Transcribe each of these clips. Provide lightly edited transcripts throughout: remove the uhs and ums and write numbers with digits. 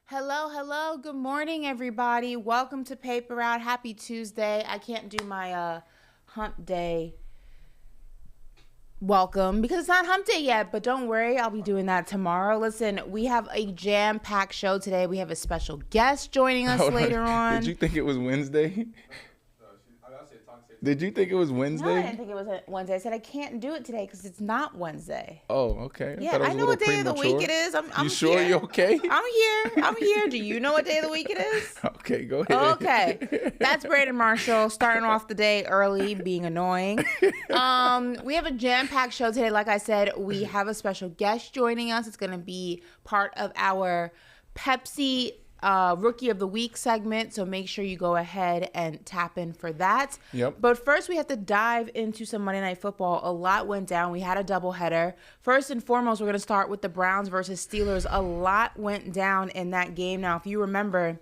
Hello, hello. Good morning, everybody. Welcome to Paper Route. Happy Tuesday. I can't do my hump day welcome because it's not hump day yet, but don't worry. I'll be doing that tomorrow. Listen, we have a jam-packed show today. We have a special guest joining us later on. Did you think it was Wednesday? Did you think it was Wednesday? No, I didn't think it was Wednesday. I said I can't do it today because it's not Wednesday. Oh, okay. Yeah, I know what day of the week it is. I'm you sure here. you're okay? I'm here. Do you know what day of the week it is? Okay, go ahead. Okay. That's Brandon Marshall starting off the day early, being annoying. We have a jam-packed show today. Like I said, we have a special guest joining us. It's going to be part of our Pepsi Rookie of the Week segment, so make sure you go ahead and tap in for that. Yep. But first, we have to dive into some Monday Night Football. A lot went down. We had a doubleheader. First and foremost, we're going to start with the Browns versus Steelers. A lot went down in that game. Now, if you remember,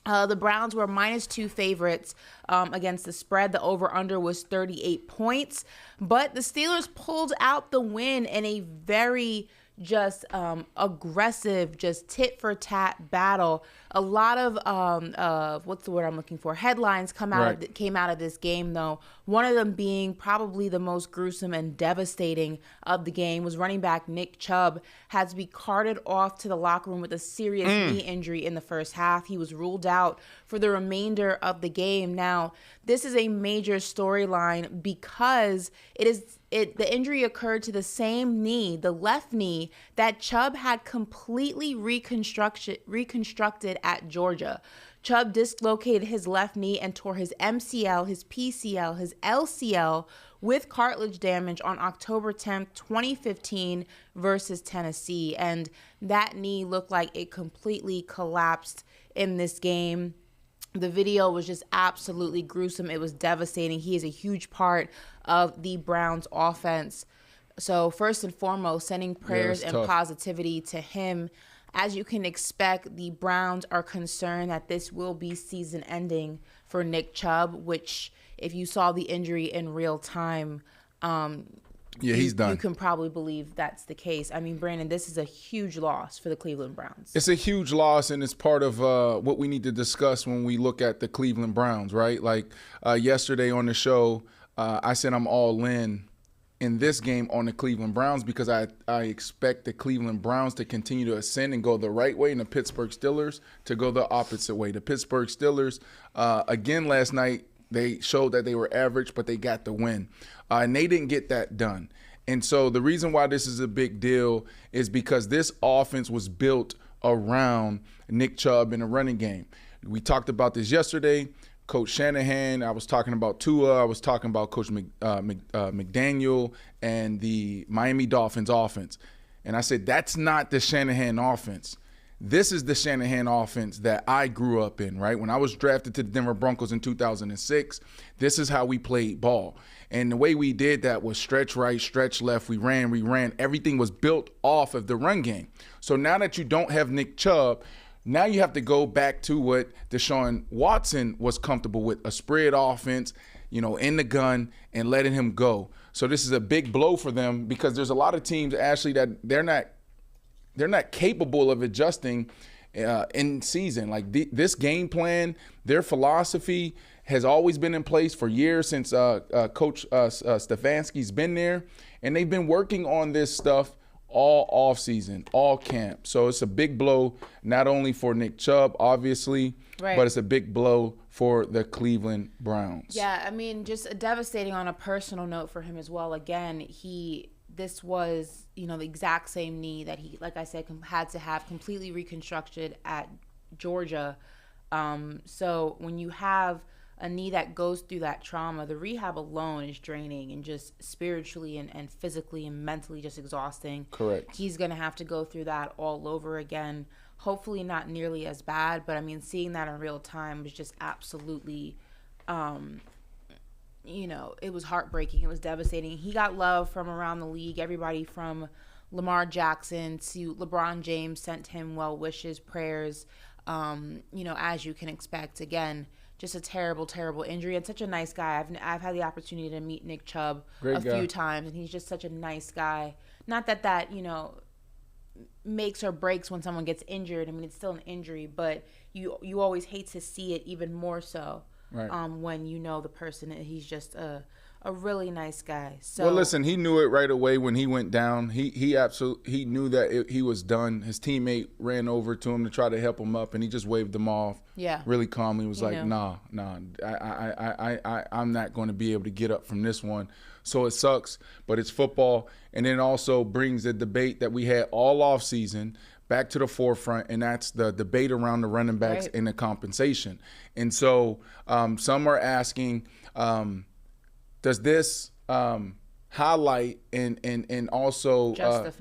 the Browns were -2 favorites against the spread. The over-under was 38 points. But the Steelers pulled out the win in a very aggressive, just tit-for-tat battle. A lot of what's the word I'm looking for? Headlines came out of this game, though. One of them being probably the most gruesome and devastating of the game was running back Nick Chubb had to be carted off to the locker room with a serious knee injury in the first half. He was ruled out for the remainder of the game. Now, this is a major storyline because the injury occurred to the same knee, the left knee, that Chubb had completely reconstructed at Georgia. Chubb dislocated his left knee and tore his MCL, his PCL, his LCL with cartilage damage on October 10th, 2015 versus Tennessee. And that knee looked like it completely collapsed in this game. The video was just absolutely gruesome. It was devastating. He is a huge part of the Browns offense. So first and foremost, sending prayers and positivity to him. As you can expect, the Browns are concerned that this will be season ending for Nick Chubb, which if you saw the injury in real time, he's done. You can probably believe that's the case. I mean, Brandon, this is a huge loss for the Cleveland Browns. It's a huge loss, and it's part of what we need to discuss when we look at the Cleveland Browns, right? Like yesterday on the show, I said I'm all in this game on the Cleveland Browns because I expect the Cleveland Browns to continue to ascend and go the right way and the Pittsburgh Steelers to go the opposite way. The Pittsburgh Steelers, again last night, they showed that they were average, but they got the win. And they didn't get that done. And so the reason why this is a big deal is because this offense was built around Nick Chubb in the running game. We talked about this yesterday. Coach Shanahan, I was talking about Tua, I was talking about Coach McDaniel and the Miami Dolphins offense. And I said, that's not the Shanahan offense. This is the Shanahan offense that I grew up in, right? When I was drafted to the Denver Broncos in 2006, this is how we played ball. And the way we did that was stretch right, stretch left. We ran. Everything was built off of the run game. So now that you don't have Nick Chubb, now you have to go back to what Deshaun Watson was comfortable with, a spread offense, in the gun and letting him go. So this is a big blow for them because there's a lot of teams, Ashley, that they're not capable of adjusting in season. Like this game plan, their philosophy has always been in place for years since Coach Stefanski's been there, and they've been working on this stuff all offseason, all camp. So it's a big blow, not only for Nick Chubb, obviously, but it's a big blow for the Cleveland Browns. Yeah, I mean, just devastating on a personal note for him as well. Again, this was, the exact same knee that he, like I said, had to have completely reconstructed at Georgia. So when you have a knee that goes through that trauma, the rehab alone is draining and just spiritually and physically and mentally just exhausting. Correct. He's going to have to go through that all over again. Hopefully not nearly as bad, but I mean, seeing that in real time was just absolutely, it was heartbreaking. It was devastating. He got love from around the league. Everybody from Lamar Jackson to LeBron James sent him well wishes, prayers, as you can expect. Again, just a terrible, terrible injury, and such a nice guy. I've had the opportunity to meet Nick Chubb few times, and he's just such a nice guy. Not that makes or breaks when someone gets injured. I mean, it's still an injury, but you always hate to see it even more so when you know the person. He's just a really nice guy. So, well, listen, he knew it right away when he went down. He absolutely knew that he was done. His teammate ran over to him to try to help him up, and he just waved him off. Yeah, really calmly. He was like, nah, I'm not going to be able to get up from this one. So it sucks, but it's football, and it also brings the debate that we had all off season back to the forefront, and that's the debate around the running backs and the compensation. And so some are asking, does this highlight and also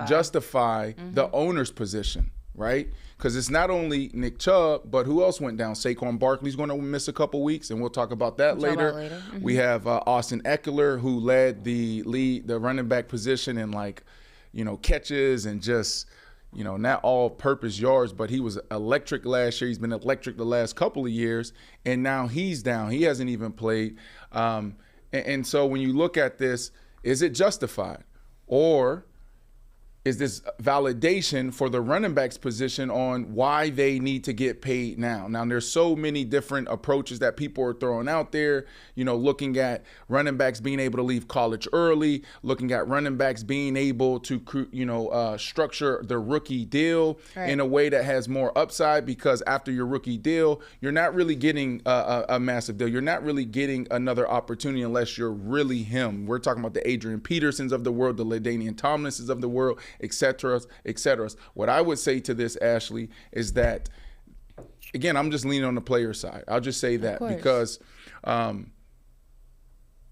justify the owner's position, right? Because it's not only Nick Chubb, but who else went down? Saquon Barkley's going to miss a couple weeks, and we'll talk about that later. Mm-hmm. We have Austin Eckler, who led the running back position in catches and just not all-purpose yards, but he was electric last year. He's been electric the last couple of years, and now he's down. He hasn't even played. And so when you look at this, is it justified? Or is this validation for the running backs position on why they need to get paid now? Now, there's so many different approaches that people are throwing out there, looking at running backs being able to leave college early, looking at running backs being able to, structure their rookie deal in a way that has more upside, because after your rookie deal, you're not really getting a massive deal. You're not really getting another opportunity unless you're really him. We're talking about the Adrian Petersons of the world, the LaDainian Tomlinsons of the world, et cetera, et cetera. What I would say to this, Ashley, is that, again, I'm just leaning on the player side. I'll just say that because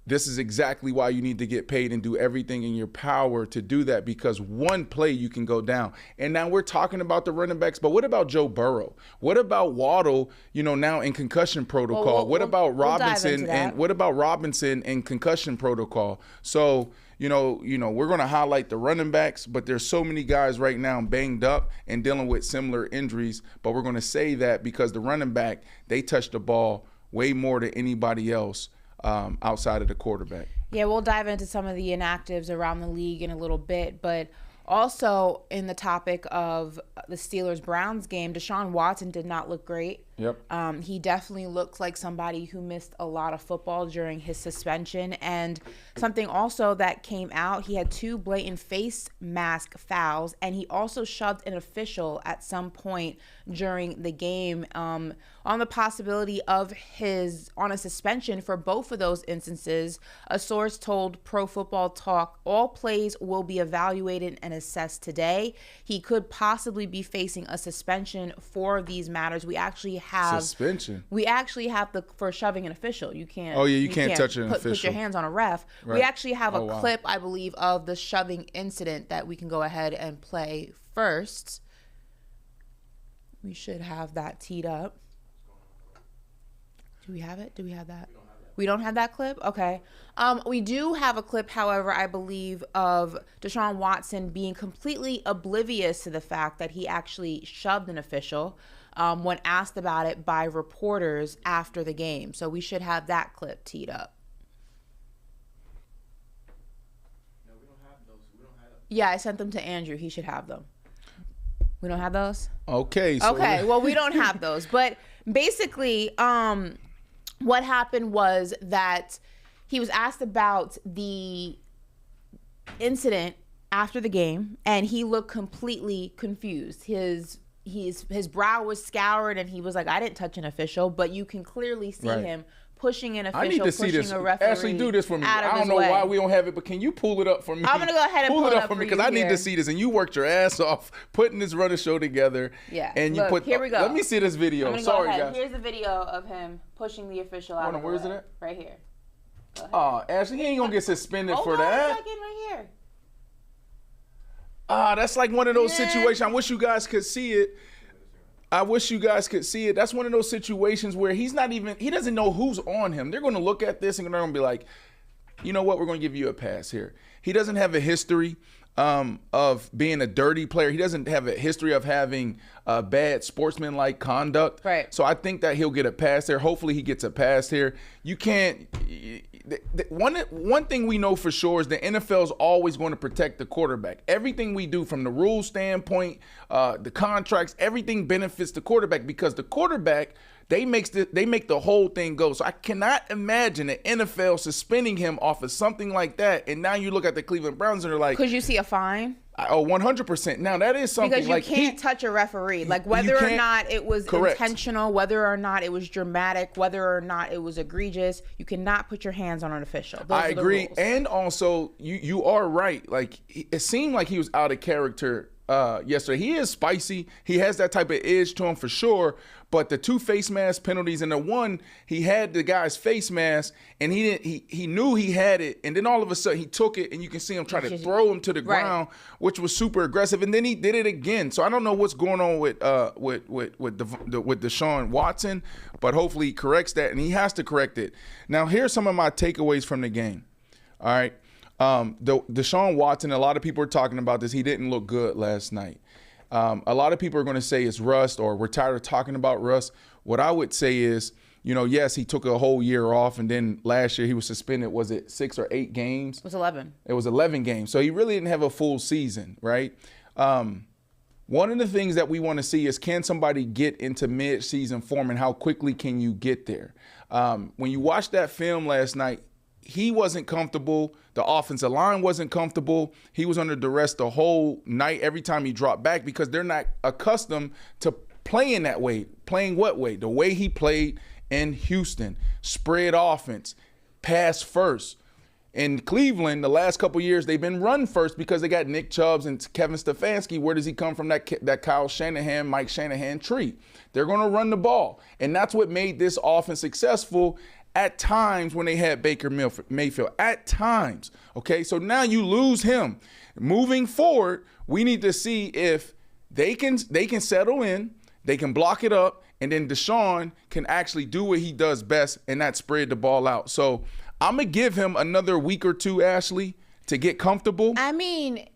this is exactly why you need to get paid and do everything in your power to do that, because one play you can go down. And now we're talking about the running backs, but what about Joe Burrow? What about Waddle, now in concussion protocol? What about Robinson in concussion protocol? So, we're going to highlight the running backs, but there's so many guys right now banged up and dealing with similar injuries. But we're going to say that because the running back, they touch the ball way more than anybody else outside of the quarterback. Yeah, we'll dive into some of the inactives around the league in a little bit, but also in the topic of the Steelers-Browns game, Deshaun Watson did not look great. Yep. He definitely looks like somebody who missed a lot of football during his suspension. And something also that came out, he had 2 blatant face mask fouls, and he also shoved an official at some point during the game on the possibility of on a suspension for both of those instances. A source told Pro Football Talk all plays will be evaluated and assessed today. He could possibly be facing a suspension for these matters. We actually have suspension. We actually have for shoving an official. You can't. Oh yeah, you can't touch an official. Put your hands on a ref. Right. We actually have a clip, I believe, of the shoving incident that we can go ahead and play first. We should have that teed up. Do we have it? Do we have that? We don't have that clip? Okay. We do have a clip, however, I believe, of Deshaun Watson being completely oblivious to the fact that he actually shoved an official when asked about it by reporters after the game. So we should have that clip teed up. No, we don't have those. Yeah, I sent them to Andrew. He should have them. We don't have those? Okay. Okay, well, we don't have those. But basically, what happened was that he was asked about the incident after the game, and he looked completely confused. His brow was scoured, and he was like, I didn't touch an official, but you can clearly see him pushing an official, I need to see this. A referee. Ashley, do this for me. I don't know why we don't have it, but can you pull it up for me? I'm going to go ahead and pull it up for me because I need to see this. And you worked your ass off putting this runner show together. Yeah. And Look, here we go. Let me see this video. Sorry, guys. Here's the video of him pushing the official out. Hold on, where is it at? Right here. Oh, Ashley, he ain't going to get suspended for that. Hold on a second, right here. That's like one of those situations. I wish you guys could see it. That's one of those situations where he doesn't know who's on him. They're going to look at this and they're going to be like, you know what? We're going to give you a pass here. He doesn't have a history of being a dirty player. He doesn't have a history of having bad sportsmanlike conduct. Right. So I think that he'll get a pass there. Hopefully he gets a pass here. You can't. One thing we know for sure is the NFL is always going to protect the quarterback. Everything we do from the rules standpoint, the contracts, everything benefits the quarterback because the quarterback, they make the whole thing go. So I cannot imagine the NFL suspending him off of something like that. And now you look at the Cleveland Browns and they're like, could you see a fine? Oh, 100%. Now that is something because you like can't touch a referee. Like whether or not it was intentional, whether or not it was dramatic, whether or not it was egregious, you cannot put your hands on an official. Those I agree. And also, you are right. Like it seemed like he was out of character yesterday. He is spicy. He has that type of edge to him for sure. But the 2 face mask penalties and the one, he had the guy's face mask and he knew he had it. And then all of a sudden he took it and you can see him try to throw him to the ground, which was super aggressive. And then he did it again. So I don't know what's going on with Deshaun Watson, but hopefully he corrects that and he has to correct it. Now, here's some of my takeaways from the game. All right. Deshaun Watson, a lot of people are talking about this. He didn't look good last night. A lot of people are going to say it's rust or we're tired of talking about rust. What I would say is, yes, he took a whole year off, and then last year he was suspended. Was it 6 or 8 games? It was 11. It was 11 games. So he really didn't have a full season, right? One of the things that we want to see is, can somebody get into mid-season form and how quickly can you get there? When you watch that film last night, he wasn't comfortable. The offensive line wasn't comfortable. He was under duress the whole night every time he dropped back because they're not accustomed to playing that way. Playing what way? The way he played in Houston. Spread offense. Pass first. In Cleveland, the last couple years, they've been run first because they got Nick Chubb and Kevin Stefanski. Where does he come from? That Kyle Shanahan, Mike Shanahan tree. They're going to run the ball. And that's what made this offense successful at times when they had Baker Mayfield. At times. Okay, so now you lose him. Moving forward, we need to see if they can settle in, they can block it up, and then Deshaun can actually do what he does best, and that's spread the ball out. So I'm going to give him another week or two, Ashley, to get comfortable. I mean,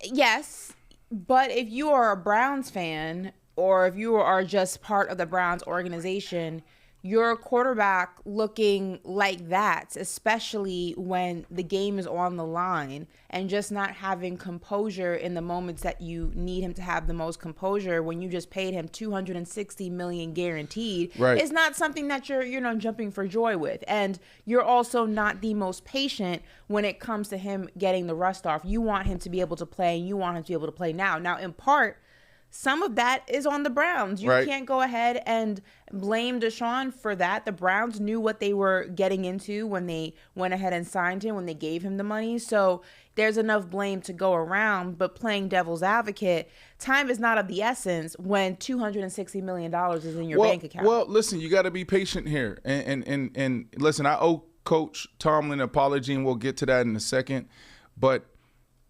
yes, but if you are a Browns fan or if you are just part of the Browns organization, your quarterback looking like that, especially when the game is on the line, and just not having composure in the moments that you need him to have the most composure when you just paid him $260 million guaranteed, is not something that you're jumping for joy with. And you're also not the most patient when it comes to him getting the rust off. You want him to be able to play, and you want him to be able to play now. Now, in part, some of that is on the Browns. You can't go ahead and blame Deshaun for that. The Browns knew what they were getting into when they went ahead and signed him, when they gave him the money. So there's enough blame to go around. But playing devil's advocate, time is not of the essence when $260 million is in your bank account. Well, listen, you got to be patient here. And listen, I owe Coach Tomlin an apology, and we'll get to that in a second. But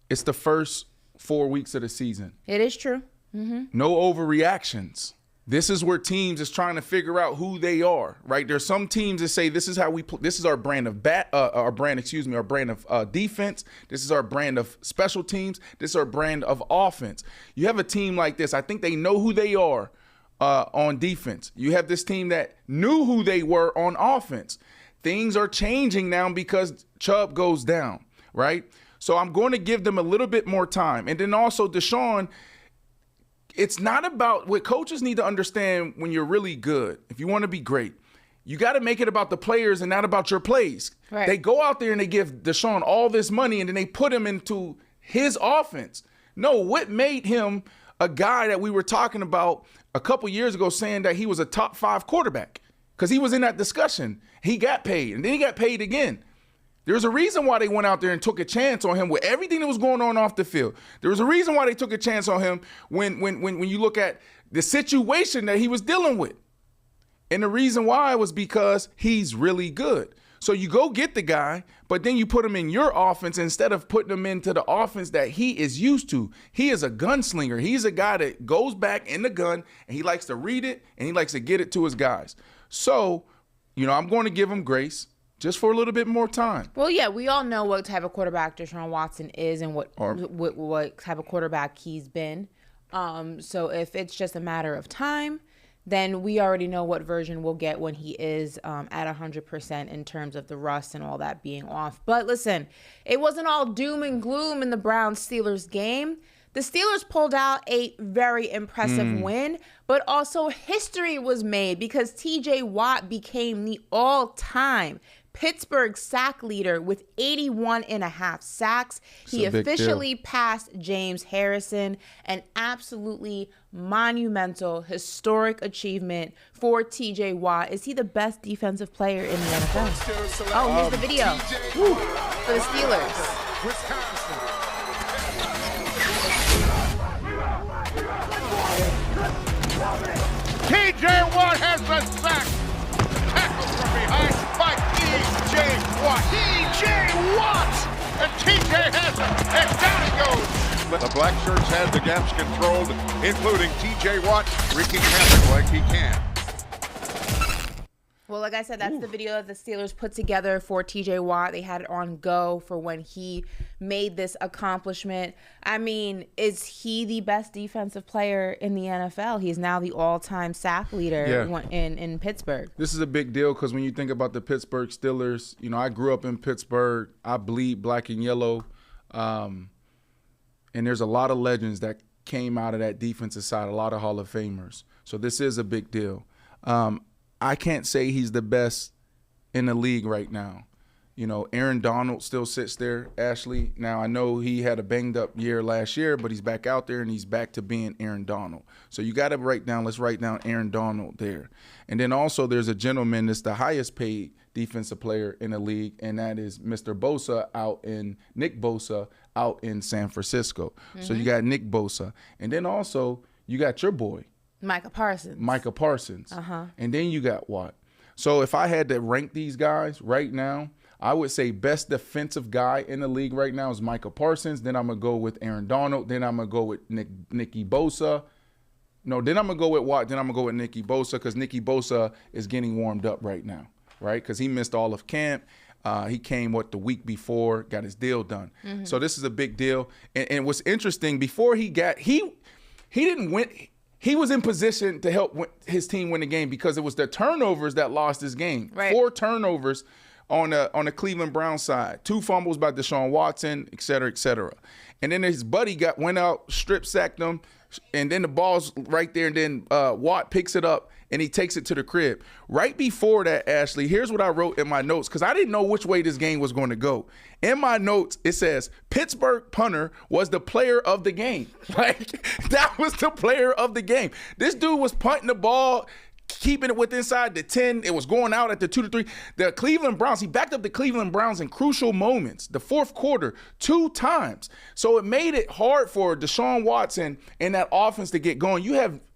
it's the first 4 weeks of the season. It is true. Mm-hmm. No overreactions. This is where teams is trying to figure out who they are, right? There's some teams that say this is how we this is our brand of our brand of defense. This is our brand of special teams. This is our brand of offense. You have a team like this. I think they know who they are on defense. You have this team that knew who they were on offense. Things are changing now because Chubb goes down, right? So I'm going to give them a little bit more time. And then also Deshaun, it's not about what coaches need to understand when you're really good. If you want to be great, you got to make it about the players and not about your plays. Right. They go out there and they give Deshaun all this money and then they put him into his offense. No, what made him a guy that we were talking about a couple years ago saying that he was a top 5 quarterback? Because he was in that discussion. He got paid and then he got paid again. There's a reason why they went out there and took a chance on him with everything that was going on off the field. There was a reason why they took a chance on him when you look at the situation that he was dealing with. And the reason why was because he's really good. So you go get the guy, but then you put him in your offense instead of putting him into the offense that he is used to. He is a gunslinger. He's a guy that goes back in the gun, and he likes to read it, and he likes to get it to his guys. So, I'm going to give him grace. just for a little bit more time. Well, yeah, we all know what type of quarterback Deshaun Watson is and what type of quarterback he's been. So if it's just a matter of time, then we already know what version we'll get when he is at 100% in terms of the rust and all that being off. But listen, it wasn't all doom and gloom in the Browns-Steelers game. The Steelers pulled out a very impressive win, but also history was made because TJ Watt became the all-time Pittsburgh sack leader with 81.5 sacks. He officially passed James Harrison, an absolutely monumental, historic achievement for TJ Watt. Is he the best defensive player in the NFL? Oh, here's the video for the Steelers. Wisconsin. TJ Watt has the sack. Tackle from behind by TJ Watt. TJ Watt! And TJ has it. And down he goes. The black shirts had the gaps controlled, including TJ Watt wreaking havoc like he can. Well, like I said, that's the video that the Steelers put together for TJ Watt. They had it on go for when he made this accomplishment. I mean, is he the best defensive player in the NFL? He's now the all-time sack leader in Pittsburgh. This is a big deal because when you think about the Pittsburgh Steelers, you know, I grew up in Pittsburgh. I bleed black and yellow. And there's a lot of legends that came out of that defensive side, a lot of Hall of Famers. So this is a big deal. I can't say he's the best in the league right now. You know, Aaron Donald still sits there, Ashley. Now, I know he had a banged-up year last year, but he's back out there, and he's back to being Aaron Donald. So you got to let's write down Aaron Donald there. And then also there's a gentleman that's the highest-paid defensive player in the league, and that is Mr. Nick Bosa out in San Francisco. So you got Nick Bosa. And then also you got your boy, Micah Parsons. And then you got Watt. So if I had to rank these guys right now, I would say best defensive guy in the league right now is Micah Parsons. Then I'm going to go with Aaron Donald. Then I'm going to go with Nicky Bosa. No, then I'm going to go with Watt. Then I'm going to go with Nicky Bosa because Nicky Bosa is getting warmed up right now, right? Because he missed all of camp. He came, the week before, got his deal done. So this is a big deal. And what's interesting, before he didn't win – he was in position to help his team win the game because it was the turnovers that lost this game. Right. 4 turnovers on the Cleveland Browns side. 2 fumbles by Deshaun Watson, et cetera, et cetera. And then his buddy went out, strip sacked him, and then the ball's right there, and then Watt picks it up, and he takes it to the crib. Right before that, Ashley, here's what I wrote in my notes because I didn't know which way this game was going to go. In my notes, it says, Pittsburgh punter was the player of the game. Like, that was the player of the game. This dude was punting the ball, keeping it with inside the 10. It was going out at the 2 to 3. The Cleveland Browns, he backed up the Cleveland Browns in crucial moments, the fourth quarter, 2 times. So it made it hard for Deshaun Watson and that offense to get going.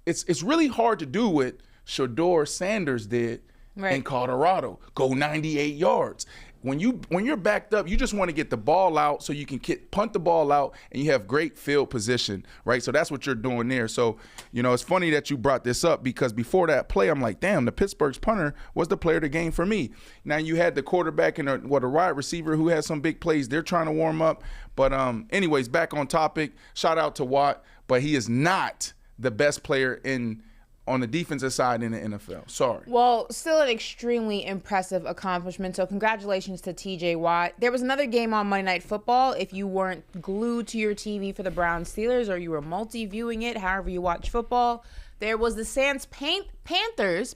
It's really hard to do what Shedeur Sanders did in Colorado, go 98 yards. When you're backed up, you just want to get the ball out so you can punt the ball out and you have great field position, right? So that's what you're doing there. So, you know, it's funny that you brought this up because before that play, I'm like, damn, the Pittsburgh's punter was the player of the game for me. Now you had the quarterback and a wide receiver who had some big plays. They're trying to warm up. But anyways, back on topic, shout out to Watt, but he is not the best player on the defensive side in the NFL. Sorry. Well, still an extremely impressive accomplishment. So congratulations to TJ Watt. There was another game on Monday Night Football. If you weren't glued to your TV for the Browns Steelers or you were multi-viewing it, however you watch football, there was the Panthers.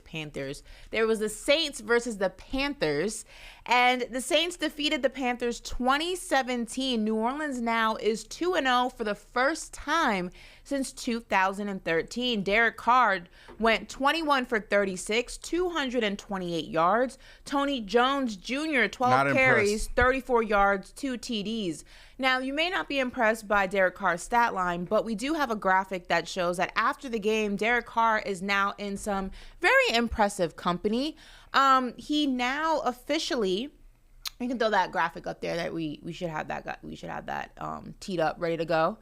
There was the Saints versus the Panthers. And the Saints defeated the Panthers 2017. New Orleans now is 2-0 for the first time since 2013. Derek Carr went 21 for 36, 228 yards. Tony Jones Jr., 12 carries, 34 yards, 2 TDs. Now, you may not be impressed by Derek Carr's stat line, but we do have a graphic that shows that after the game, Derek Carr is now in some very impressive company. He now officially, you can throw that graphic up there that we should have that teed up, ready to go.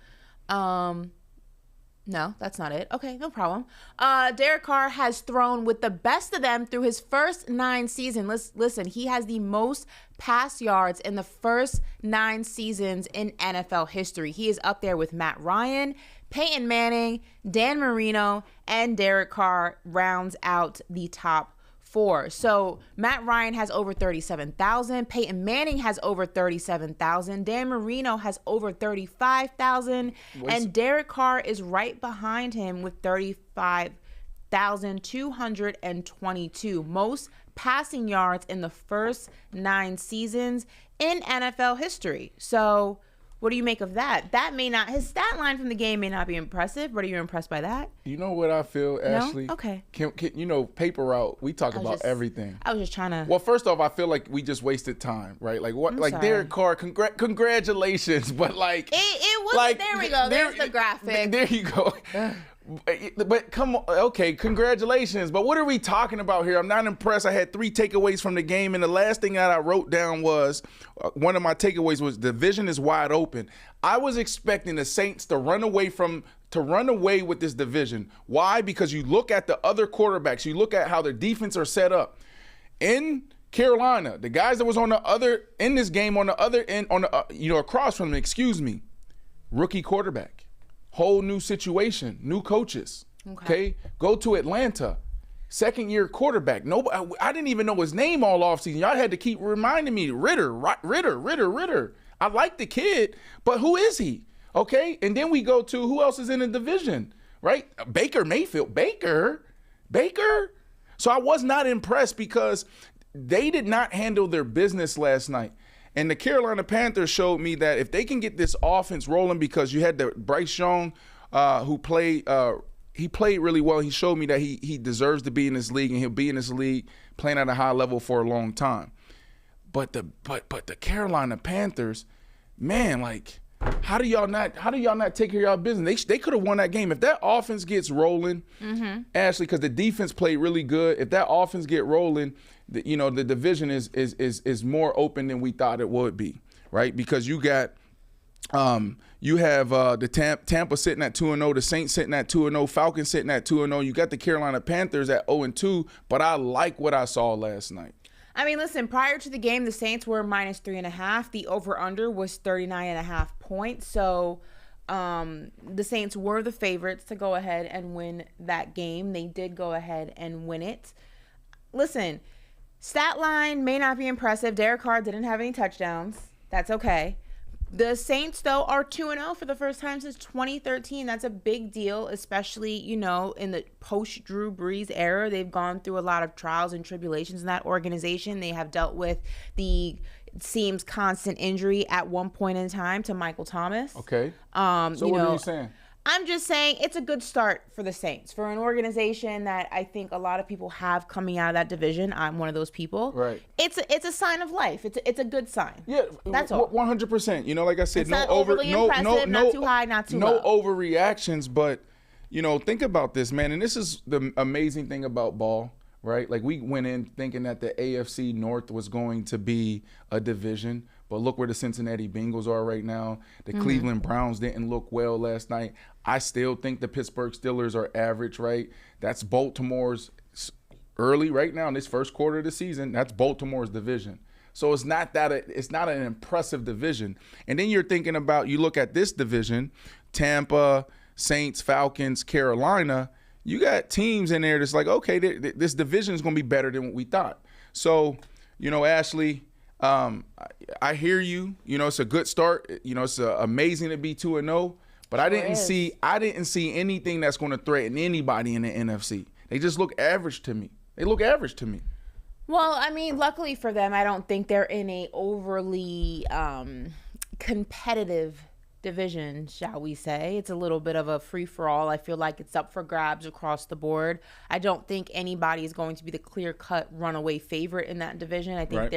No, that's not it. Okay, no problem. Derek Carr has thrown with the best of them through his first 9 seasons. Listen, he has the most pass yards in the first 9 seasons in NFL history. He is up there with Matt Ryan, Peyton Manning, Dan Marino, and Derek Carr rounds out the top 4. So Matt Ryan has over 37,000. Peyton Manning has over 37,000. Dan Marino has over 35,000. And Derek Carr is right behind him with 35,222. Most passing yards in the first 9 seasons in NFL history. So what do you make of that? His stat line from the game may not be impressive, but are you impressed by that? You know what I feel, Ashley? No? Okay. Can paper route, we talk about everything. I was just trying to. Well, first off, I feel like we just wasted time, right? Like what? I'm like sorry. Derek Carr, congratulations, but like It was like, there we go. There's the graphic. There you go. But come on, okay, congratulations. But what are we talking about here? I'm not impressed. I had 3 takeaways from the game, and the last thing that I wrote down was one of my takeaways was the division is wide open. I was expecting the Saints to run away with this division. Why? Because you look at the other quarterbacks, you look at how their defense are set up. In Carolina, the guys that was on the other in this game on the other end across from them, rookie quarterback. Whole new situation, new coaches. Okay. Go to Atlanta, second-year quarterback. Nobody, I didn't even know his name all offseason. Y'all had to keep reminding me, Ritter. I like the kid, but who is he? Okay, and then we go to who else is in the division, right? Baker Mayfield. Baker. So I was not impressed because they did not handle their business last night. And the Carolina Panthers showed me that if they can get this offense rolling, because you had the Bryce Young, who played really well. He showed me that he deserves to be in this league, and he'll be in this league playing at a high level for a long time. But the Carolina Panthers, man, like how do y'all not take care of y'all business? They could have won that game if that offense gets rolling, Ashley, because the defense played really good. If that offense get rolling, the division is more open than we thought it would be, right? Because you got you have the Tampa sitting at 2-0, the Saints sitting at 2-0, Falcons sitting at 2-0. You got the Carolina Panthers at 0-2, but I like what I saw last night. I mean, listen, prior to the game, the Saints were -3.5. The over-under was 39.5 points. So the Saints were the favorites to go ahead and win that game. They did go ahead and win it. Listen, stat line may not be impressive. Derek Carr didn't have any touchdowns. That's okay. The Saints, though, are 2-0 for the first time since 2013. That's a big deal, especially, in the post-Drew Brees era. They've gone through a lot of trials and tribulations in that organization. They have dealt with it seems constant injury at one point in time to Michael Thomas. Okay. So what are you saying? I'm just saying it's a good start for the Saints, for an organization that I think a lot of people have coming out of that division. I'm one of those people. Right. It's a sign of life. It's a good sign. Yeah, that's all. 100%. Like I said, it's not overly impressive, not too high, not too low. No overreactions, but think about this, man. And this is the amazing thing about ball, right? Like we went in thinking that the AFC North was going to be a division. But look where the Cincinnati Bengals are right now. The Cleveland Browns didn't look well last night. I still think the Pittsburgh Steelers are average, right? That's Baltimore's early right now in this first quarter of the season. That's Baltimore's division. So it's not an impressive division. And then you're thinking about, you look at this division, Tampa, Saints, Falcons, Carolina. You got teams in there that's like, okay, this division is going to be better than what we thought. So, Ashley, I hear you. It's a good start. It's amazing to be 2-0. But I didn't see anything that's going to threaten anybody in the NFC. They just look average to me. Well, I mean, luckily for them, I don't think they're in a overly competitive division, shall we say. It's a little bit of a free-for-all. I feel like it's up for grabs across the board. I don't think anybody is going to be the clear-cut runaway favorite in that division. I think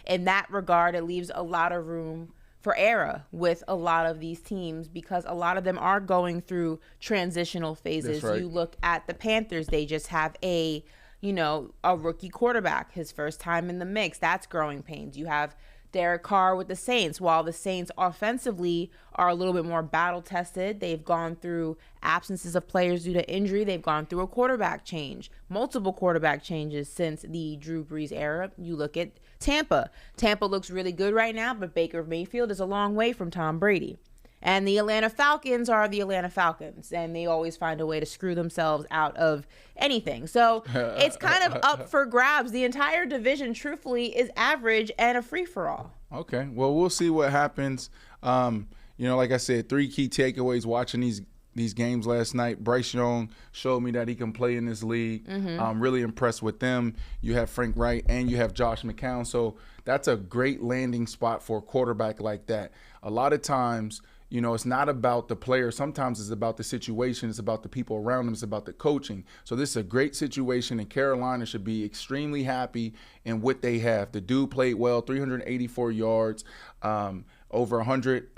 in that regard, it leaves a lot of room for error with a lot of these teams because a lot of them are going through transitional phases. That's right. You look at the Panthers, they just have a rookie quarterback, his first time in the mix. That's growing pains. You have Derek Carr with the Saints. While the Saints offensively are a little bit more battle-tested, they've gone through absences of players due to injury. They've gone through a quarterback change, multiple quarterback changes since the Drew Brees era. You look at Tampa. Tampa looks really good right now, but Baker Mayfield is a long way from Tom Brady. And the Atlanta Falcons are the Atlanta Falcons, and they always find a way to screw themselves out of anything. So it's kind of up for grabs. The entire division, truthfully, is average and a free-for-all. Okay, well, we'll see what happens. Like I said, 3 key takeaways watching these games last night. Bryce Young showed me that he can play in this league. I'm really impressed with them. You have Frank Wright and you have Josh McCown. So that's a great landing spot for a quarterback like that. A lot of times, it's not about the player. Sometimes it's about the situation. It's about the people around them. It's about the coaching. So this is a great situation, and Carolina should be extremely happy in what they have. The dude played well, 384 yards, over 100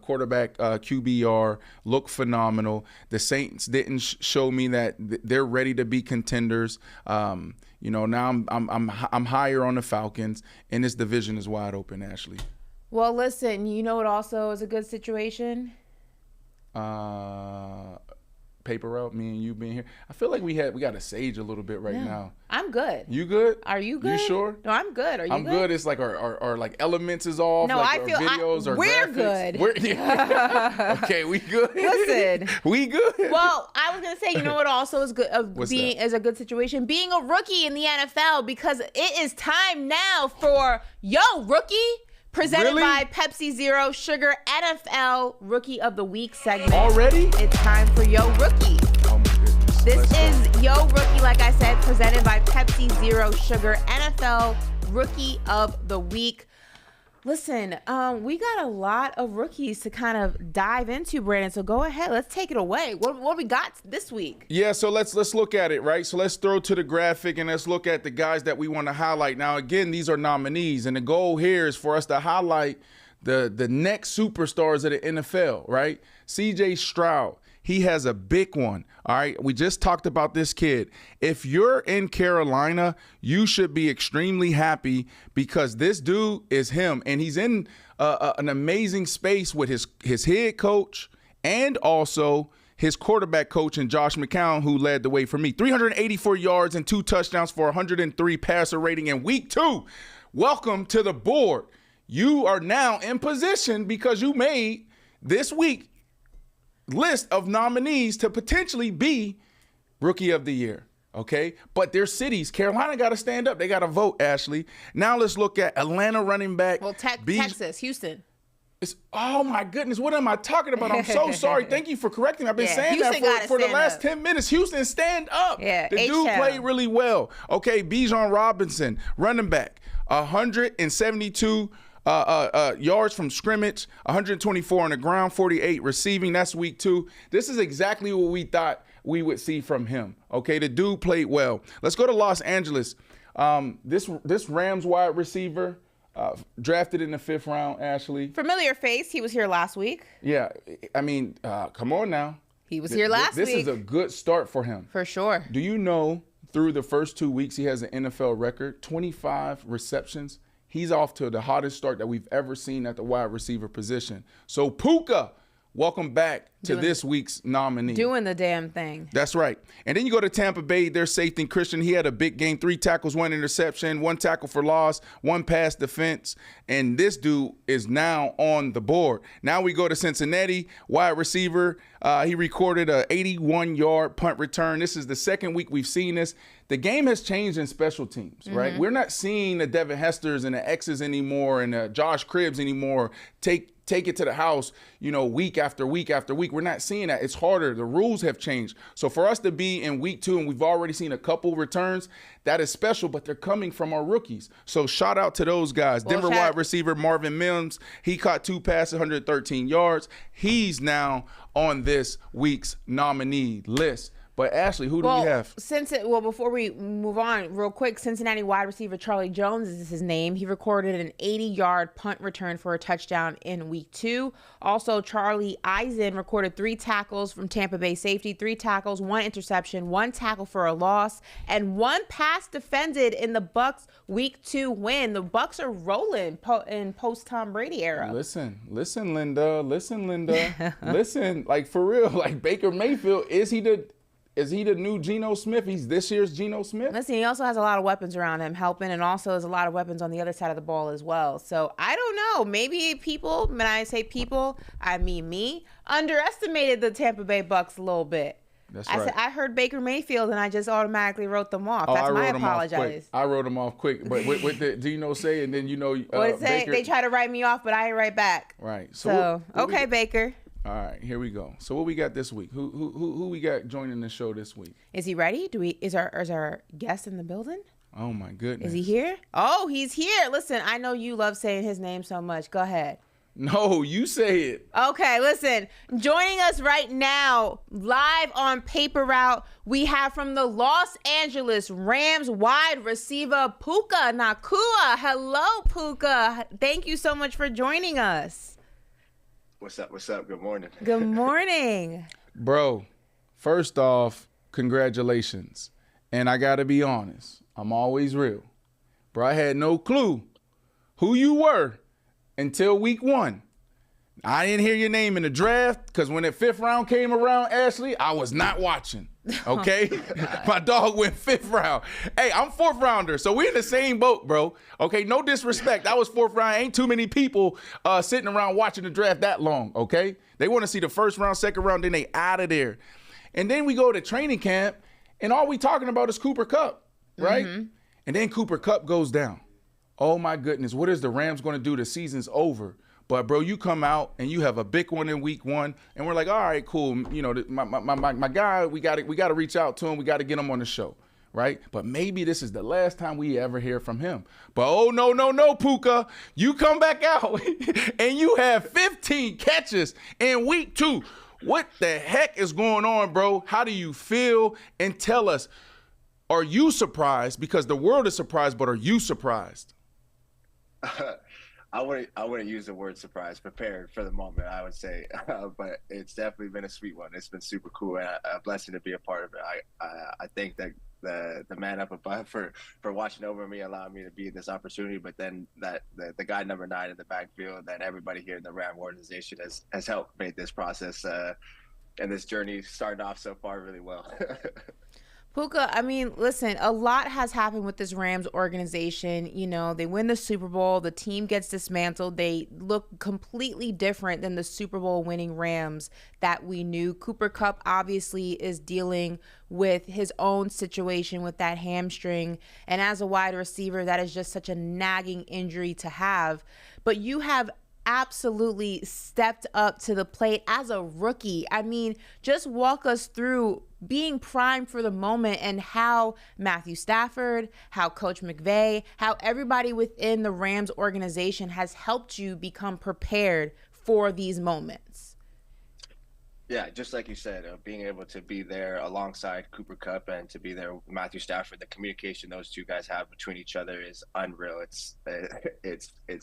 quarterback QBR, looked phenomenal. The Saints didn't show me that they're ready to be contenders. Now I'm higher on the Falcons, and this division is wide open, Ashley. Well, listen, you know what also is a good situation? Paper route, me and you being here. I feel like we got to sage a little bit now. I'm good. You good? Are you good? You sure? No, I'm good. Are you good? I'm good. It's like our like elements is off. No, like I feel videos or we're graphics. good. Okay, we good. Listen, we good. Well, I was gonna say, you know what also is good is a good situation, being a rookie in the NFL, because it is time now for Yo Rookie. Presented by Pepsi Zero Sugar NFL Rookie of the Week segment. Already? It's time for Yo Rookie. Oh my goodness. This is Yo Rookie, like I said, presented by Pepsi Zero Sugar NFL Rookie of the Week. Listen, we got a lot of rookies to kind of dive into, Brandon. So go ahead, let's take it away. What we got this week? Yeah, so let's look at it, right? So let's throw to the graphic and let's look at the guys that we want to highlight. Now, again, these are nominees, and the goal here is for us to highlight the next superstars of the NFL, right? C.J. Stroud. He has a big one, all right? We just talked about this kid. If you're in Carolina, you should be extremely happy because this dude is him, and he's in an amazing space with his head coach and also his quarterback coach and Josh McCown, who led the way for me. 384 yards and 2 touchdowns for 103 passer rating in week 2. Welcome to the board. You are now in position because you made this week list of nominees to potentially be Rookie of the Year, okay? But their cities, Carolina got to stand up. They got to vote, Ashley. Now let's look at Atlanta running back. Well, Texas, Houston. Oh, my goodness. What am I talking about? I'm so sorry. Thank you for correcting me. I've been saying Houston that for the last up. 10 minutes. Houston, stand up. Yeah, the dude played really well. Okay, Bijan Robinson, running back, 172 yards from scrimmage, 124 on the ground, 48 receiving. That's week 2. This is exactly what we thought we would see from him. Okay, the dude played well. Let's go to Los Angeles. This Rams wide receiver, drafted in the 5th round, Ashley. Familiar face. He was here last week. Yeah, I mean, come on now. He was here last week. This is a good start for him. For sure. Do you know through the first 2 weeks he has an NFL record, 25 receptions? He's off to the hottest start that we've ever seen at the wide receiver position. So, PUKA, welcome back to this week's nominee. Doing the damn thing. That's right. And then you go to Tampa Bay, their safety Christian. He had a big game, 3 tackles, 1 interception, 1 tackle for loss, 1 pass defense. And this dude is now on the board. Now we go to Cincinnati, wide receiver. He recorded a 81-yard punt return. This is the second week we've seen this. The game has changed in special teams, right? We're not seeing the Devin Hesters and the X's anymore and the Josh Cribbs anymore take it to the house, week after week after week. We're not seeing that. It's harder. The rules have changed. So for us to be in week 2 and we've already seen a couple returns, that is special, but they're coming from our rookies. So shout out to those guys. Denver wide receiver Marvin Mims, he caught 2 passes, 113 yards. He's now on this week's nominee list. But Ashley, who do we have? Before we move on, real quick, Cincinnati wide receiver Charlie Jones is his name. He recorded an 80-yard punt return for a touchdown in week 2. Also, Charlie Eisen recorded 3 tackles from Tampa Bay safety, 3 tackles, 1 interception, 1 tackle for a loss, and 1 pass defended in the Bucs week 2 win. The Bucs are rolling in post Tom Brady era. Listen, Linda. Listen, like for real, like Baker Mayfield, is he the new Geno Smith? He's this year's Geno Smith? Listen, he also has a lot of weapons around him helping, and also has a lot of weapons on the other side of the ball as well. So I don't know. Maybe people, when I say people, I mean me, underestimated the Tampa Bay Bucs a little bit. That's right. I heard Baker Mayfield, and I just automatically wrote them off. That's my apologize. I wrote them off quick. But what did Geno say? And then, what did it say? They try to write me off, but I ain't write back. Right. So okay, Baker. All right, here we go. So what we got this week? Who we got joining the show this week? Is he ready? Is our guest in the building? Oh my goodness. Is he here? Oh, he's here. Listen, I know you love saying his name so much. Go ahead. No, you say it. Okay, listen. Joining us right now, live on Paper Route, we have from the Los Angeles Rams wide receiver, PUKA NACUA. Hello, PUKA. Thank you so much for joining us. What's up? Good morning. Good morning. Bro, first off, congratulations. And I got to be honest, I'm always real. Bro, I had no clue who you were until week 1. I didn't hear your name in the draft because when that 5th round came around, Ashley, I was not watching. Okay? My dog went 5th round. Hey, I'm 4th rounder, so we're in the same boat, bro. Okay? No disrespect. I was 4th round. Ain't too many people sitting around watching the draft that long, okay? They want to see the 1st round, 2nd round, then they out of there. And then we go to training camp, and all we talking about is Cooper Kupp, right? Mm-hmm. And then Cooper Kupp goes down. Oh, my goodness. What is the Rams going to do? The season's over. But, bro, you come out and you have a big one in week 1, and we're like, all right, cool. You know, my guy, we got to reach out to him. We got to get him on the show, right? But maybe this is the last time we ever hear from him. But, oh, no, PUKA. You come back out and you have 15 catches in week 2. What the heck is going on, bro? How do you feel? And tell us, are you surprised? Because the world is surprised, but are you surprised? I wouldn't use the word surprise. Prepared for the moment, I would say, but it's definitely been a sweet one. It's been super cool and a blessing to be a part of it. I think that the man up above for watching over me, allowing me to be in this opportunity, but then that the guy number 9 in the backfield, and everybody here in the Ram organization has helped make this process and this journey started off so far really well. PUKA, I mean, listen, a lot has happened with this Rams organization. You know, they win the Super Bowl, the team gets dismantled. They look completely different than the Super Bowl winning Rams that we knew. Cooper Kupp obviously is dealing with his own situation with that hamstring. And as a wide receiver, that is just such a nagging injury to have. But you have absolutely stepped up to the plate as a rookie. I mean, just walk us through being primed for the moment and how Matthew Stafford, how Coach McVay, how everybody within the Rams organization has helped you become prepared for these moments. Yeah, just like you said, being able to be there alongside Cooper Kupp and to be there with Matthew Stafford, the communication those two guys have between each other is unreal. It's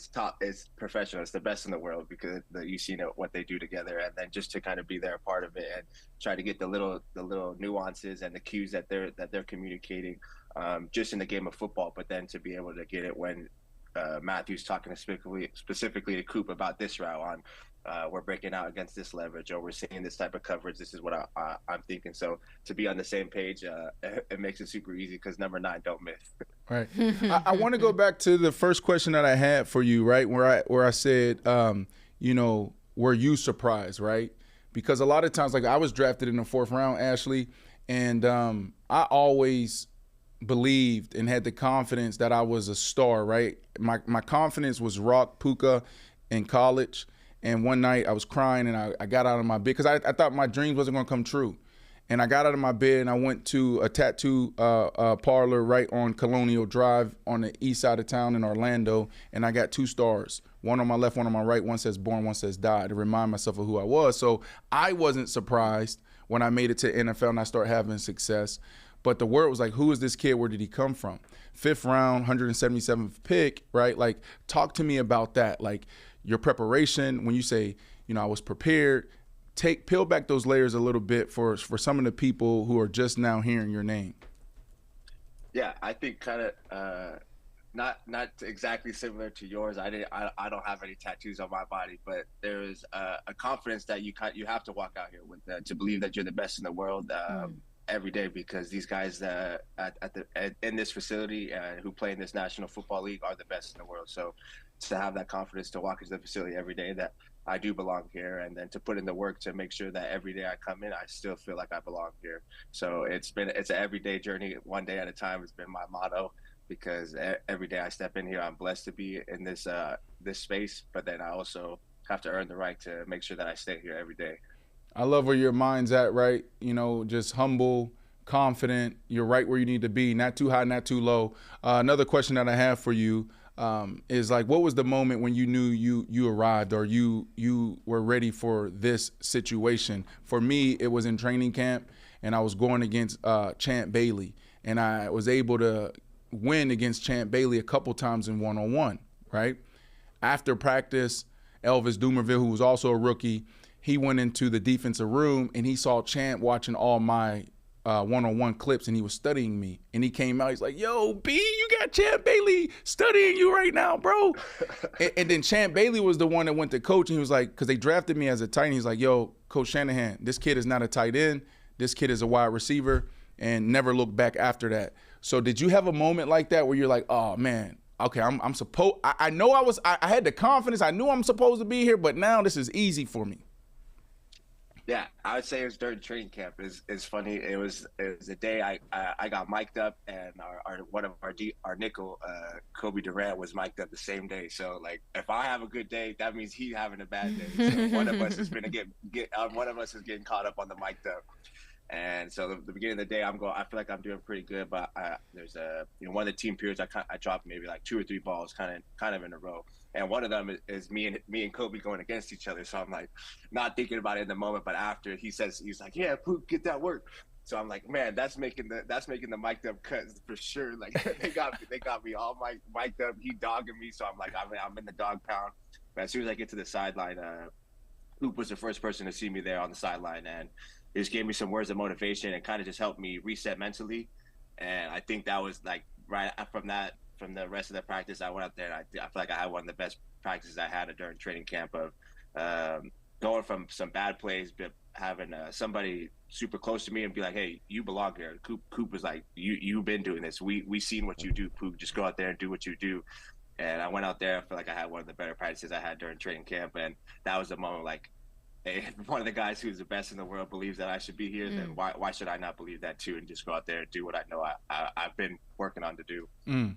top, it's professional. It's the best in the world because you see what they do together, and then just to kind of be there, a part of it, and try to get the little nuances and the cues that they're communicating, just in the game of football. But then to be able to get it when Matthew's talking specifically to Coop about this route on. We're breaking out against this leverage, or we're seeing this type of coverage. This is what I'm thinking. So to be on the same page, it makes it super easy because number 9 don't miss. Right. I want to go back to the first question that I had for you, right, where I said, you know, were you surprised, right? Because a lot of times, like I was drafted in the 4th round, Ashley, and I always believed and had the confidence that I was a star, right? My confidence was rock PUKA in college. And one night I was crying and I got out of my bed because I thought my dreams wasn't going to come true. And I got out of my bed and I went to a tattoo parlor right on Colonial Drive on the east side of town in Orlando. And I got 2 stars, one on my left, one on my right. One says born, one says died, to remind myself of who I was. So I wasn't surprised when I made it to NFL and I started having success. But the word was like, who is this kid? Where did he come from? 5th round, 177th pick, right? Like, talk to me about that. Like, your preparation, when you say, I was prepared, peel back those layers a little bit for some of the people who are just now hearing your name. Yeah, I think kind of not exactly similar to yours. I don't have any tattoos on my body, but there is a confidence that you have to walk out here with to believe that you're the best in the world every day, because these guys in this facility who play in this National Football League are the best in the world. So to have that confidence to walk into the facility every day that I do belong here, and then to put in the work to make sure that every day I come in, I still feel like I belong here. So it's an everyday journey, one day at a time. It's been my motto, because every day I step in here, I'm blessed to be in this space, but then I also have to earn the right to make sure that I stay here every day. I love where your mind's at, right? Just humble, confident. You're right where you need to be, not too high, not too low. Another question that I have for you is like, what was the moment when you knew you arrived, or you were ready for this situation? For me, it was in training camp, and I was going against Champ Bailey, and I was able to win against Champ Bailey a couple times in one-on-one, right? After practice, Elvis Dumerville, who was also a rookie, he went into the defensive room, and he saw Champ watching all my one-on-one clips, and he was studying me. And he came out, he's like, yo, B, you got Champ Bailey studying you right now, bro. and then Champ Bailey was the one that went to coach, and he was like, because they drafted me as a tight end, he's like, yo, Coach Shanahan, this kid is not a tight end. This kid is a wide receiver, and never looked back after that. So did you have a moment like that where you're like, oh, man, okay, I'm supposed – I know I had the confidence. I knew I'm supposed to be here, but now this is easy for me. Yeah, I would say it was during training camp. It's funny. It was the day I got mic'd up, and our nickel, Kobe Durant, was mic'd up the same day. So like, if I have a good day, that means he having a bad day. So one of us is gonna one of us is getting caught up on the mic'd up. And so the beginning of the day, I feel like I'm doing pretty good, but there's one of the team periods I dropped maybe like 2 or 3 balls kind of in a row. And one of them is me and Kobe going against each other. So I'm like not thinking about it in the moment, but after he's like, yeah, Pook, get that work. So I'm like, man, that's making the mic'd up cuts for sure. Like they got me all mic'd up. He dogging me. So I'm like, I'm in the dog pound. But as soon as I get to the sideline, Pook was the first person to see me there on the sideline, and he just gave me some words of motivation and kind of just helped me reset mentally. And I think that was like right from the rest of the practice, I went out there, and I feel like I had one of the best practices I had during training camp of going from some bad plays, but having somebody super close to me and be like, hey, you belong here. Coop was like, you've been doing this. We seen what you do, Poop. Just go out there and do what you do. And I went out there. I feel like I had one of the better practices I had during training camp. And that was the moment, like, hey, one of the guys who's the best in the world believes that I should be here, then why should I not believe that too, and just go out there and do what I know I've been working on to do.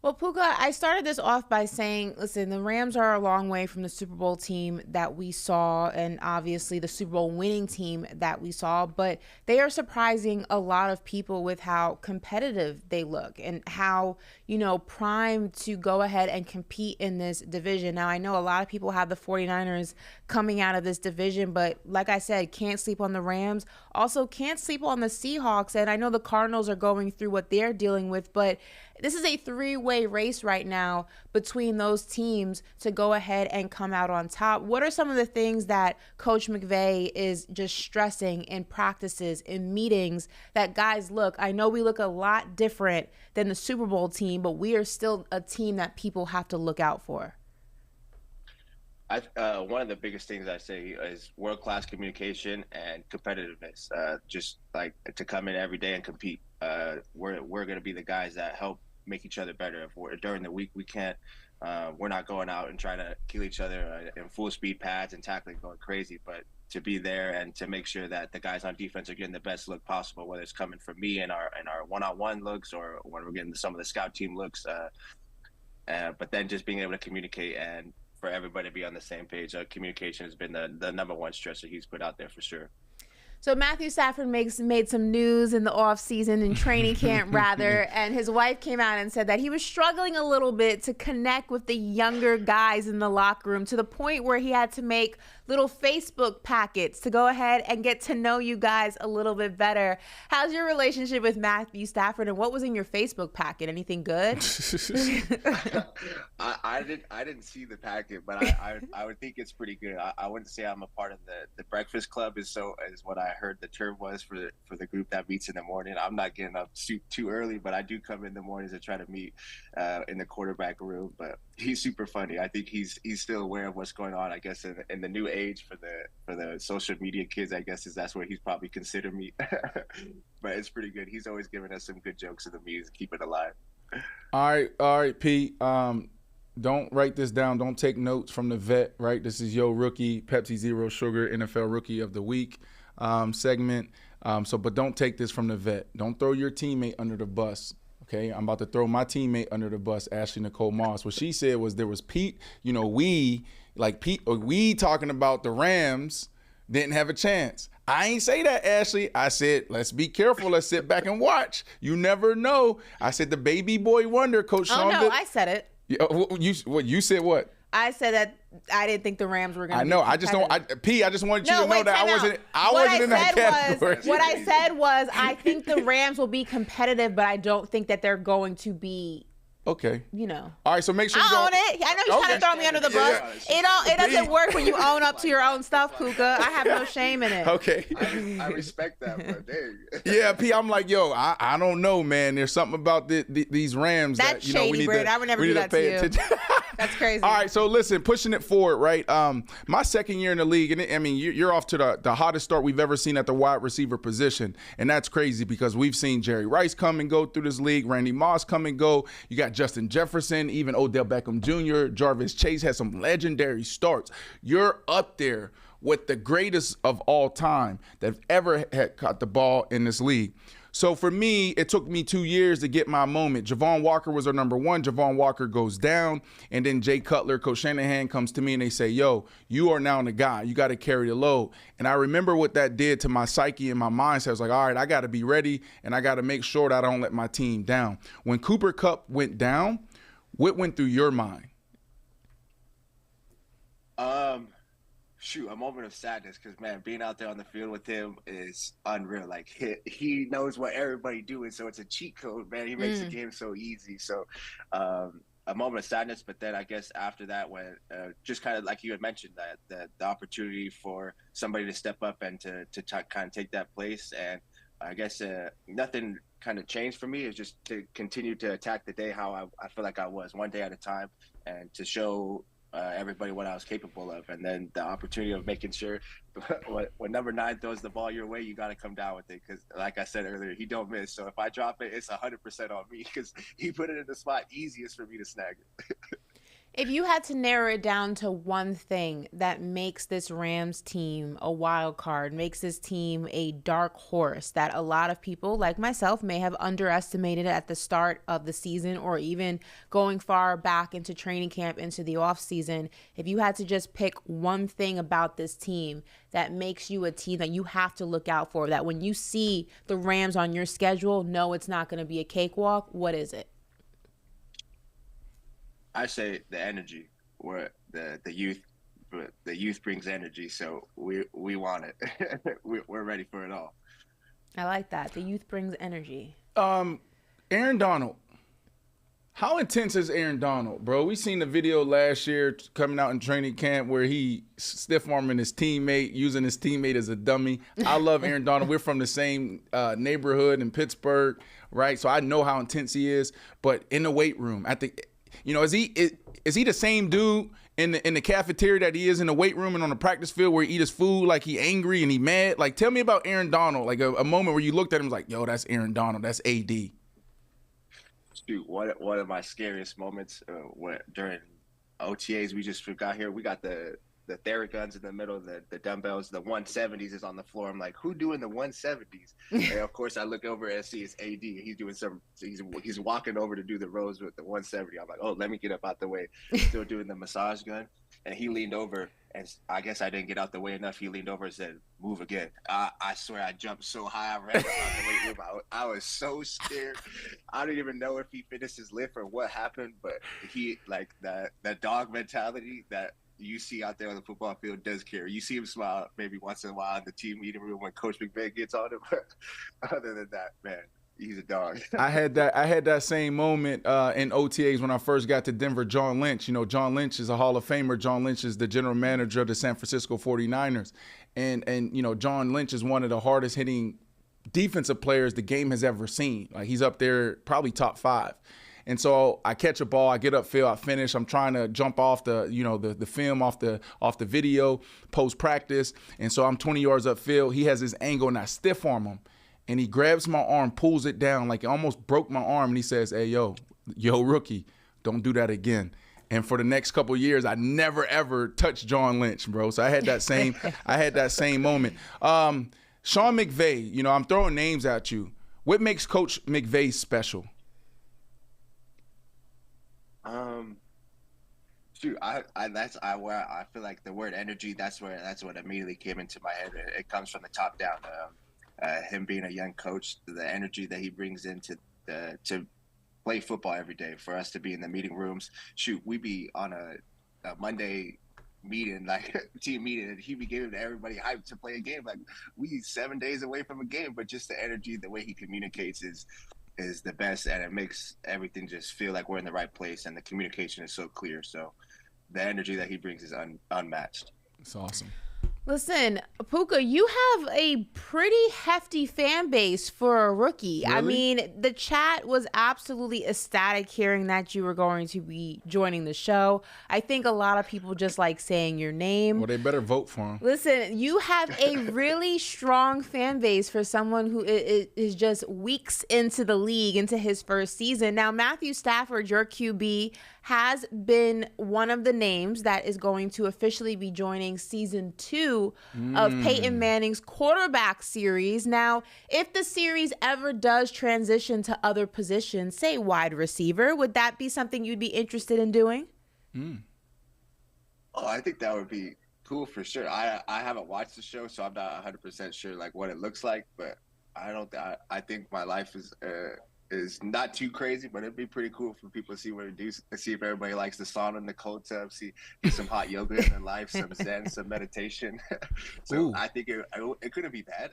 Well, Puka, I started this off by saying, listen, the Rams are a long way from the Super Bowl team that we saw, and obviously the Super Bowl winning team that we saw, but they are surprising a lot of people with how competitive they look and how, primed to go ahead and compete in this division. Now, I know a lot of people have the 49ers coming out of this division, but like I said, can't sleep on the Rams, also can't sleep on the Seahawks, and I know the Cardinals are going through what they're dealing with, but this is a 3-way race right now between those teams to go ahead and come out on top. What are some of the things that Coach McVay is just stressing in practices, in meetings, that guys, look, I know we look a lot different than the Super Bowl team, but we are still a team that people have to look out for? One of the biggest things I say is world-class communication and competitiveness. Just like to come in every day and compete. We're going to be the guys that help make each other better. If during the week we can't, we're not going out and trying to kill each other in full speed pads and tackling going crazy, but to be there and to make sure that the guys on defense are getting the best look possible, whether it's coming from me in our one-on-one looks or when we're getting some of the scout team looks. But then just being able to communicate and for everybody to be on the same page. Communication has been the number one stressor he's put out there for sure. So Matthew Stafford made some news in the offseason, in training camp rather, and his wife came out and said that he was struggling a little bit to connect with the younger guys in the locker room, to the point where he had to make little Facebook packets to go ahead and get to know you guys a little bit better. How's your relationship with Matthew Stafford, and what was in your Facebook packet? Anything good? I didn't see the packet, but I would think it's pretty good. I wouldn't say I'm a part of the Breakfast Club is what I heard the term was for the group that meets in the morning. I'm not getting up too early, but I do come in the mornings and try to meet in the quarterback room. But he's super funny. I think he's still aware of what's going on. I guess in the new age for the social media kids, I guess that's where he's probably considered me. But it's pretty good. He's always giving us some good jokes in the meetings, keep it alive. All right, Pete. Don't write this down. Don't take notes from the vet, right? This is your rookie, Pepsi Zero Sugar NFL Rookie of the Week segment. But don't take this from the vet. Don't throw your teammate under the bus. Okay, I'm about to throw my teammate under the bus, Ashley Nicole Moss. What she said was there was Pete. We talking about the Rams didn't have a chance. I ain't say that, Ashley. I said, let's be careful. Let's sit back and watch. You never know. I said the baby boy wonder, Coach Sean. Oh, no, I said it. You said what? I said that I didn't think the Rams were going to be I just wanted you to know that I wasn't in that category. What I said was I think the Rams will be competitive, but I don't think that they're going to be. Okay. All right, so make sure you own it. I know you're trying to throw me under the bus. Yeah. It doesn't work when you own up to your own stuff, Puka. I have no shame in it. Okay. I respect that, but dang. Yeah, P, I'm like, I don't know, man. There's something about these Rams that's that, shady, we need Brad. to, I would never we do need that to pay to you. attention. That's crazy. All right, so listen, pushing it forward, right? My second year in the league, and you're off to the hottest start we've ever seen at the wide receiver position, and that's crazy because we've seen Jerry Rice come and go through this league, Randy Moss come and go. You got Justin Jefferson, even Odell Beckham Jr., Jarvis Chase has some legendary starts. You're up there with the greatest of all time that have ever had caught the ball in this league. So for me, it took me 2 years to get my moment. Javon Walker was our number one. Javon Walker goes down, and then Jay Cutler, Coach Shanahan comes to me and they say, yo, you are now the guy. You got to carry the load. And I remember what that did to my psyche and my mindset. I was like, all right, I got to be ready, and I got to make sure that I don't let my team down. When Cooper Kupp went down, what went through your mind? A moment of sadness because, man, being out there on the field with him is unreal. Like, he knows what everybody doing, so it's a cheat code, man. He makes the game so easy. So a moment of sadness, but then I guess after that, when just kind of like you had mentioned, that the opportunity for somebody to step up and to kind of take that place, and I guess nothing kind of changed for me. It's just to continue to attack the day how I feel like I was, one day at a time, and to show everybody what I was capable of. And then the opportunity of making sure when number 9 throws the ball your way, you got to come down with it. Because like I said earlier, he don't miss. So if I drop it, it's 100% on me because he put it in the spot easiest for me to snag it. If you had to narrow it down to one thing that makes this Rams team a wild card, makes this team a dark horse that a lot of people like myself may have underestimated at the start of the season or even going far back into training camp, into the off season, if you had to just pick one thing about this team that makes you a team that you have to look out for, that when you see the Rams on your schedule, no, it's not going to be a cakewalk, what is it? I say the energy, where the youth brings energy, so we want it. We're ready for it all. I like that. The youth brings energy. Aaron Donald. How intense is Aaron Donald, bro? We seen the video last year coming out in training camp where he stiff-arming his teammate, using his teammate as a dummy. I love Aaron Donald. We're from the same neighborhood in Pittsburgh, right? So I know how intense he is. But in the weight room, is he the same dude in the cafeteria that he is in the weight room and on the practice field where he eat his food like he angry and he mad? Like, tell me about Aaron Donald, like a moment where you looked at him like, yo, that's Aaron Donald, that's AD. Shoot, one of my scariest moments during OTAs, we just got here. We got the Theraguns in the middle, the dumbbells, the 170s is on the floor. I'm like, who doing the 170s? And of course I look over and see it's AD. He's doing he's walking over to do the rows with the 170. I'm like, oh, let me get up out the way. Still doing the massage gun. And he leaned over And I guess I didn't get out the way enough. He leaned over and said, "Move again." I swear I jumped so high. I ran out the weight room. I was so scared. I don't even know if he finished his lift or what happened, but he, like, that dog mentality that you see out there on the football field does carry. You see him smile maybe once in a while in the team meeting room when Coach McVay gets on him. But other than that, man, he's a dog. I had that same moment in OTAs when I first got to Denver. John Lynch, John Lynch is a Hall of Famer. John Lynch is the general manager of the San Francisco 49ers. And John Lynch is one of the hardest hitting defensive players the game has ever seen. Like, he's up there probably top 5. And so I catch a ball, I get upfield, I finish. I'm trying to jump off the film off the video post practice. And so I'm 20 yards upfield. He has his angle and I stiff arm him. And he grabs my arm, pulls it down, like it almost broke my arm. And he says, "Hey, yo, rookie, don't do that again." And for the next couple of years, I never ever touched John Lynch, bro. So I had that same moment. Sean McVay, I'm throwing names at you. What makes Coach McVay special? Shoot, I feel like the word energy. That's what immediately came into my head. It comes from the top down. Him being a young coach, the energy that he brings into to play football every day. For us to be in the meeting rooms, shoot, we be on a Monday meeting, like team meeting, and he be giving everybody hype to play a game. Like, we 7 days away from a game, but just the energy, the way he communicates is the best, and it makes everything just feel like we're in the right place, and the communication is so clear. So the energy that he brings is unmatched. It's awesome. Listen, Puka, you have a pretty hefty fan base for a rookie. Really? I mean, the chat was absolutely ecstatic hearing that you were going to be joining the show. I think a lot of people just like saying your name. Well, they better vote for him. Listen, you have a really strong fan base for someone who is just weeks into the league, into his first season. Now, Matthew Stafford, your QB, has been one of the names that is going to officially be joining season 2 of Peyton Manning's quarterback series. Now, if the series ever does transition to other positions, say wide receiver, would that be something you'd be interested in doing? Oh, I think that would be cool for sure. I haven't watched the show, so I'm not 100% sure like what it looks like, but I think my life is not too crazy, but it'd be pretty cool for people to see what it do. See if everybody likes the sauna, Nicole tub, see some hot yoga in their life, some Zen, some meditation. So Ooh. I think it couldn't be bad.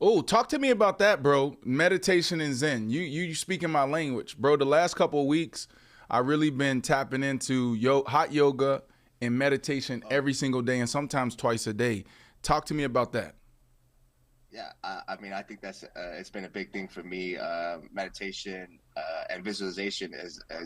Oh, talk to me about that, bro. Meditation and Zen. You speaking my language, bro. The last couple of weeks, I really been tapping into hot yoga and meditation every single day, and sometimes twice a day. Talk to me about that. Yeah, I mean, I think that's it's been a big thing for me. Meditation and visualization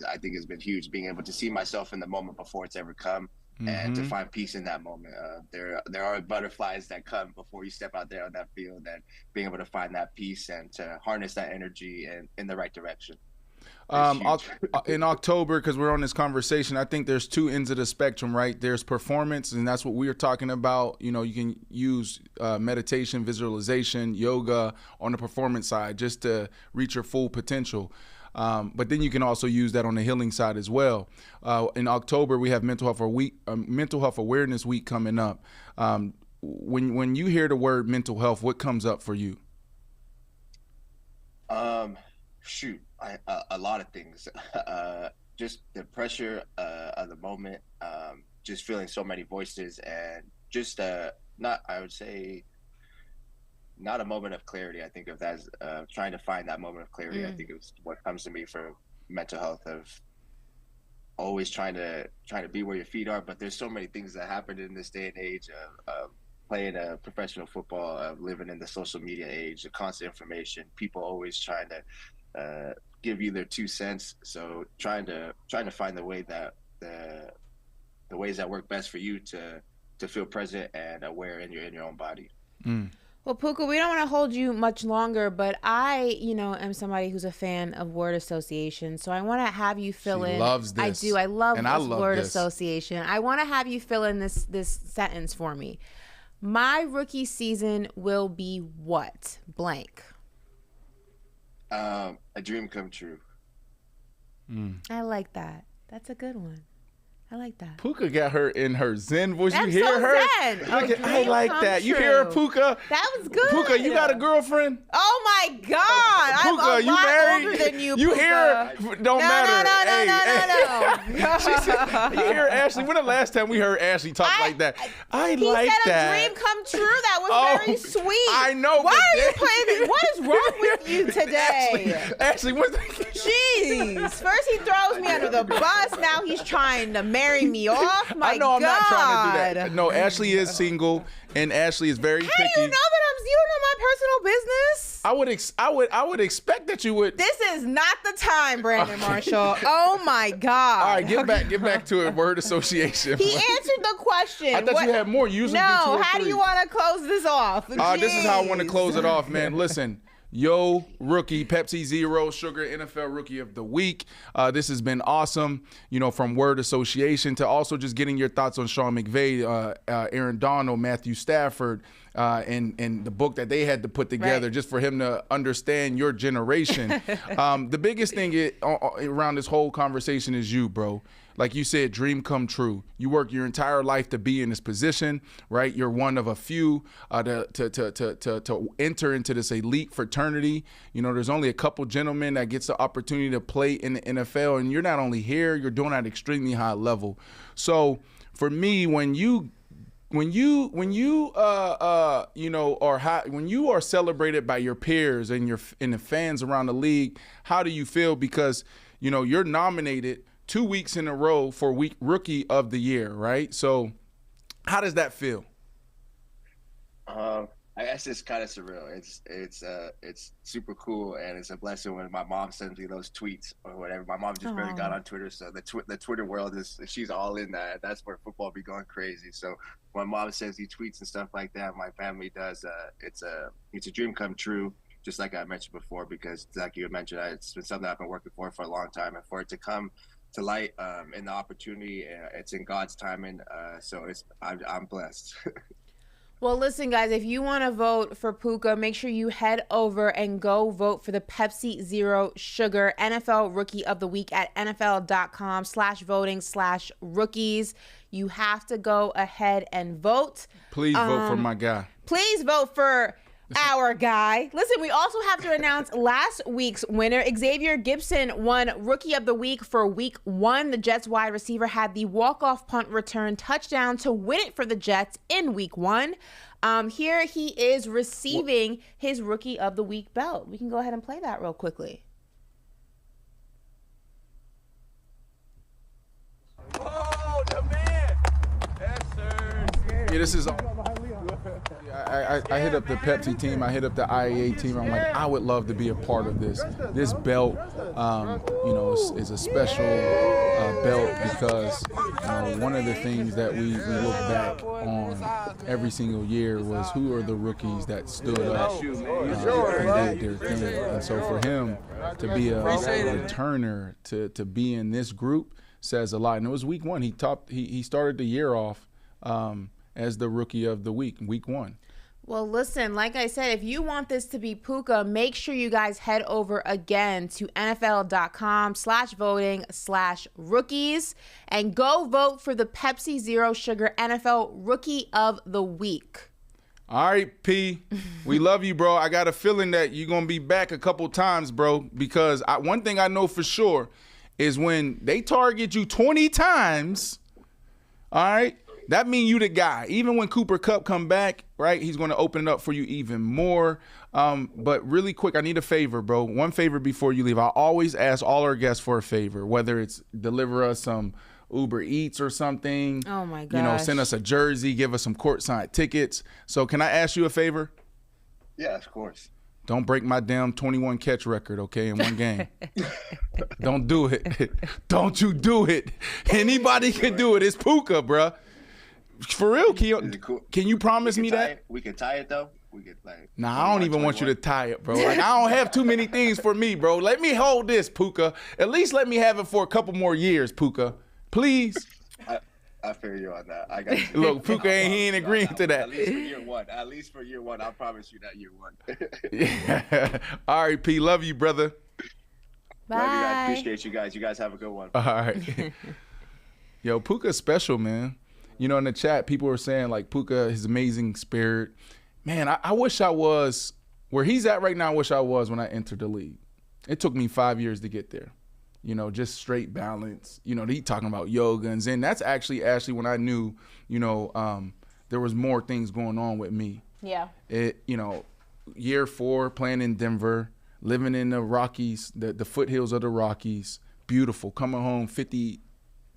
I think has been huge. Being able to see myself in the moment before it's ever come, and to find peace in that moment. There are butterflies that come before you step out there on that field, and being able to find that peace and to harness that energy in the right direction. In October, because we're on this conversation, I think there's two ends of the spectrum, right? There's performance, and that's what we were talking about. You can use meditation, visualization, yoga on the performance side just to reach your full potential. But then you can also use that on the healing side as well. In October, we have Mental Health Awareness Week coming up. When you hear the word mental health, what comes up for you? Shoot, a lot of things. Just the pressure of the moment, just feeling so many voices, and just not a moment of clarity. I think of that as trying to find that moment of clarity. I think it was what comes to me for mental health, of always trying to be where your feet are. But there's so many things that happen in this day and age of playing a professional football, of living in the social media age, the constant information, people always trying to give you their 2 cents. So trying to find the way that the ways that work best for you to feel present and aware in your own body. Well, Puka, we don't want to hold you much longer, but I, am somebody who's a fan of word association. So I want to have you fill in. She loves this. I do. I love and this I love word this. association. I want to have you fill in this sentence for me. My rookie season will be what? Blank. A dream come true. I like that. That's a good one. I like that. Puka got her in her zen voice. That's you hear so her? zen. I like that. You hear her, Puka? That was good. Puka, you got a girlfriend? Oh my God! Puka, I'm a you lot married? older than you. You Puka. hear her? Don't matter. No. She said, you hear Ashley? When the last time we heard Ashley talk like that? I like He said that. a dream come true. That was very sweet. I know. Why are you playing? What is wrong with you today? Ashley, what's Jeez. First he throws me under the bus. Now he's trying to marry me off. My I know I'm God. not trying to do that. No, Ashley is single, and Ashley is very picky. How do you know that you don't know my personal business? I would expect that you would. This is not the time, Brandon Marshall. Oh my God. All right, get back to it. Word association. He answered the question. I thought you had more. You usually do 2 or 3. How do you want to close this off? This is how I want to close it off, man. Listen. Yo, rookie, Pepsi Zero Sugar NFL Rookie of the Week. This has been awesome, from word association to also just getting your thoughts on Sean McVay, Aaron Donald, Matthew Stafford, and the book that they had to put together just for him to understand your generation. The biggest thing around this whole conversation is you, bro. Like you said, dream come true. You work your entire life to be in this position, right? You're one of a few to enter into this elite fraternity. There's only a couple gentlemen that gets the opportunity to play in the NFL, and you're not only here, you're doing it at extremely high level. So for me, when you are celebrated by your peers and the fans around the league, how do you feel? Because you're nominated 2 weeks in a row for Rookie of the Year, right? So how does that feel? I guess it's kind of surreal. It's super cool, and it's a blessing when my mom sends me those tweets or whatever. My mom just barely got on Twitter, so the Twitter world she's all in that. That's where football be going crazy. So when mom sends me tweets and stuff like that, my family does. It's a dream come true, just like I mentioned before, because like you had mentioned, it's been something I've been working for a long time, and for it to come to light and the opportunity, it's in God's timing. So I'm blessed. Well, listen, guys, if you want to vote for Puka, make sure you head over and go vote for the Pepsi Zero Sugar NFL Rookie of the Week at NFL.com/voting/rookies. You have to go ahead and vote. Please vote for my guy. Please vote for our guy. Listen, we also have to announce last week's winner. Xavier Gibson won Rookie of the Week for Week 1. The Jets wide receiver had the walk-off punt return touchdown to win it for the Jets in Week 1. Here he is receiving his Rookie of the Week belt. We can go ahead and play that real quickly. Oh, the man! Yes, sir. Yeah, this is. I hit up the Pepsi team. I hit up the IAA team. I'm like, I would love to be a part of this. This belt, is a special belt because one of the things that we look back on every single year was who are the rookies that stood up and did their thing. And so for him to be a returner, to be in this group says a lot. And it was Week 1. He started the year off as the Rookie of the Week, Week 1. Well, listen, like I said, if you want this to be Puka, make sure you guys head over again to NFL.com/voting/rookies and go vote for the Pepsi Zero Sugar NFL Rookie of the Week. All right, P, we love you, bro. I got a feeling that you're going to be back a couple times, bro, because one thing I know for sure is when they target you 20 times, all right, that mean you the guy. Even when Cooper Kupp come back, right, he's going to open it up for you even more. But really quick, I need a favor, bro. One favor before you leave. I always ask all our guests for a favor, whether it's deliver us some Uber Eats or something. Oh, my gosh. Send us a jersey, give us some courtside tickets. So can I ask you a favor? Yeah, of course. Don't break my damn 21 catch record, okay, in one game. Don't do it. Don't you do it. Anybody can do it. It's Puka, bro. For real, can you promise me that? We can tie it though. Nah, I don't even want you to tie it, bro. Like, I don't have too many things for me, bro. Let me hold this, Puka. At least let me have it for a couple more years, Puka. Please. I feel you on that. I got you. Look, Puka ain't agreeing to that. At least for year one. I promise you that year one. Yeah. All right, P. Love you, brother. Bye. Love you guys. Appreciate you guys. You guys have a good one. All right. Yo, Puka's special, man. You know, in the chat, people were saying, like, Puka, his amazing spirit. Man, I wish I was where he's at right now. I wish I was when I entered the league. It took me 5 years to get there. You know, just straight balance. You know, he talking about yoga and Zen. That's actually, Ashley, when I knew, you know, there was more things going on with me. Yeah. You know, year 4, playing in Denver, living in the Rockies, the foothills of the Rockies, beautiful. Coming home, 50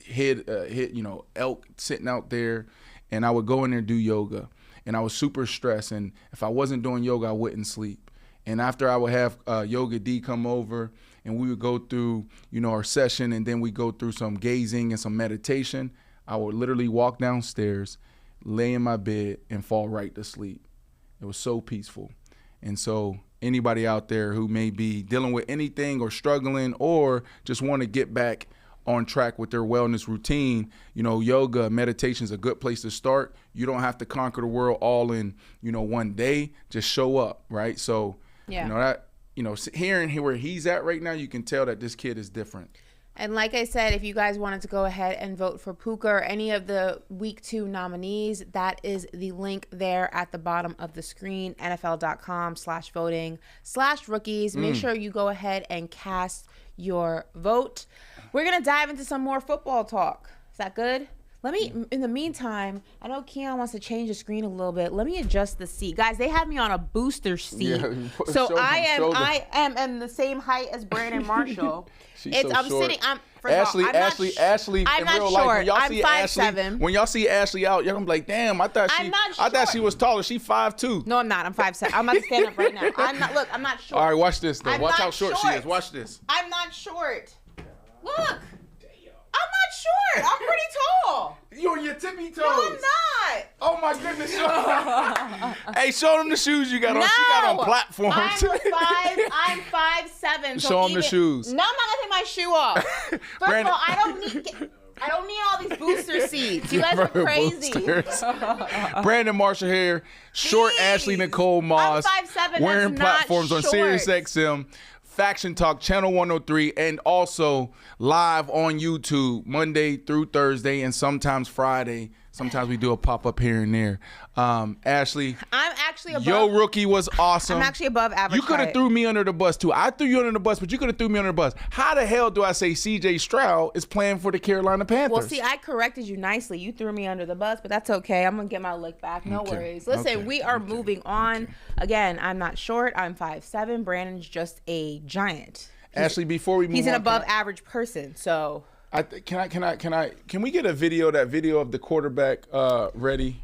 hit, you know, elk sitting out there, and I would go in there and do yoga. And I was super stressed, and if I wasn't doing yoga, I wouldn't sleep. And after I would have Yoga D come over, and we would go through, you know, our session, and then we go through some gazing and some meditation, I would literally walk downstairs, lay in my bed, and fall right to sleep. It was so peaceful. And so anybody out there who may be dealing with anything or struggling or just want to get back on track with their wellness routine, you know, yoga, meditation is a good place to start. You don't have to conquer the world all in, you know, one day. Just show up, right? So, Yeah. you know, that, you know, hearing where he's at right now, you can tell that this kid is different. And like I said, if you guys wanted to go ahead and vote for Puka or any of the week 2 nominees, that is the link there at the bottom of the screen, NFL.com/voting/rookies. Make sure you go ahead and cast your vote. We're going to dive into some more football talk. Is that good? Let me, in the meantime, I know Keon wants to change the screen a little bit. Let me adjust the seat. Guys, they have me on a booster seat. Yeah, so I am the same height as Brandon Marshall. I'm short. sitting, Ashley, in real life, when y'all see Ashley, when y'all see Ashley out, y'all gonna be like, damn, I thought she was taller. She 5'2". No, I'm not. I'm 5'7". I'm about to stand up right now. I'm not short. All right, watch this though. Watch how short she is. Watch this. I'm not short. Look. I'm not short. I'm pretty tall. You on your tippy toes. No, I'm not. Oh my goodness. Hey, show them the shoes you got on. No, She got on platforms. I'm 5'7". Show them the shoes. No, I'm not gonna take my shoe off. First of all, I don't need all these booster seats. You guys are crazy. Brandon Marshall here. Short Ashley Nicole Moss. I'm 5'7". Wearing That's platforms not on short. Sirius XM. Faction Talk, Channel 103, and also live on YouTube Monday through Thursday and sometimes Friday. Sometimes we do a pop-up here and there. Ashley, I'm actually above. your rookie was awesome. I'm actually above average. You could have threw me under the bus, too. I threw you under the bus, but you could have threw me under the bus. How the hell do I say C.J. Stroud is playing for the Carolina Panthers? Well, see, I corrected you nicely. You threw me under the bus, but that's okay. I'm going to get my lick back. No worries. Listen, we are moving on. Okay. Again, I'm not short. I'm 5'7". Brandon's just a giant. Ashley, before we move on. He's an above average person, so. Can we get a video, that video of the quarterback ready?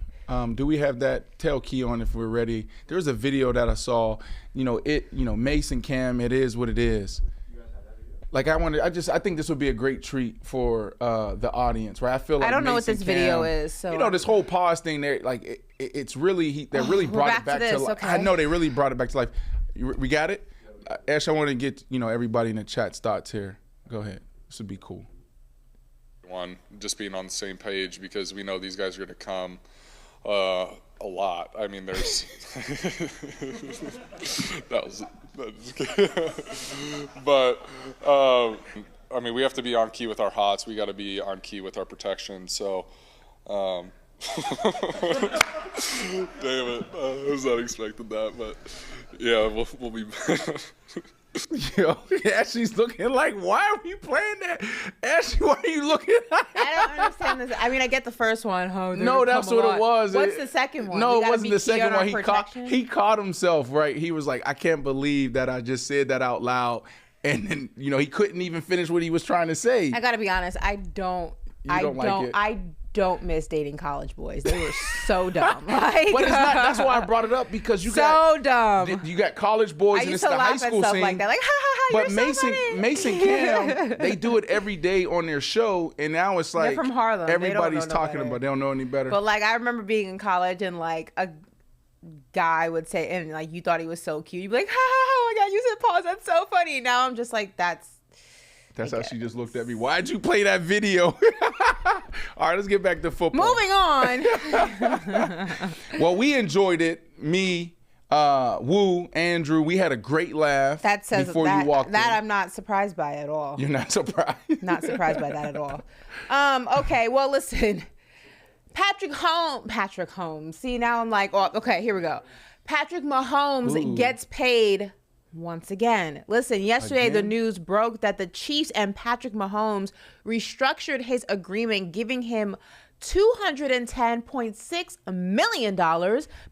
Do we have that? Tell Keon if we're ready. There's a video that I saw, Mason Cam, it is what it is. Like I think this would be a great treat for the audience, right? I feel like I don't know what this video is, so this whole pause thing there, like it's really they really brought it back to life. Okay. I know they really brought it back to life. We got it, Ash. I want to get everybody in the chat's thoughts here. Go ahead. This would be cool. One, just being on the same page because we know these guys are going to come a lot. I mean, there's but I mean, we have to be on key with our hots. We got to be on key with our protection. So, damn it, I was not expecting that, but yeah, we'll be. Yo, Ashley's looking like, why are you playing that? Ashley, why are you looking at I don't understand this. I mean, I get the first one. No, that's what it was. What's the second one? No, it wasn't the second one. He caught himself, right? He was like, I can't believe that I just said that out loud. And then, he couldn't even finish what he was trying to say. I got to be honest. I don't miss dating college boys. They were so dumb. But it's not. That's why I brought it up, because you got dumb. You got college boys, and it's the high school scene. Like that, like ha ha ha. But you're so funny. Mason Cam, they do it every day on their show, and now it's like they're from Harlem. Everybody's talking about. They don't know any better. But like I remember being in college, and like a guy would say, and like you thought he was so cute. You'd be like, ha ha ha! Oh my god, you said pause. That's so funny. Now I'm just like, that's how she just looked at me. Why'd you play that video? All right, let's get back to football. Moving on. Well, we enjoyed it. Me, Woo, Andrew, we had a great laugh before you walked in. I'm not surprised by at all. You're not surprised? Not surprised by that at all. Okay, well, listen. Patrick Holmes. See, now I'm like, oh, okay, here we go. Patrick Mahomes gets paid once again. Listen, yesterday the news broke that the Chiefs and Patrick Mahomes restructured his agreement, giving him $210.6 million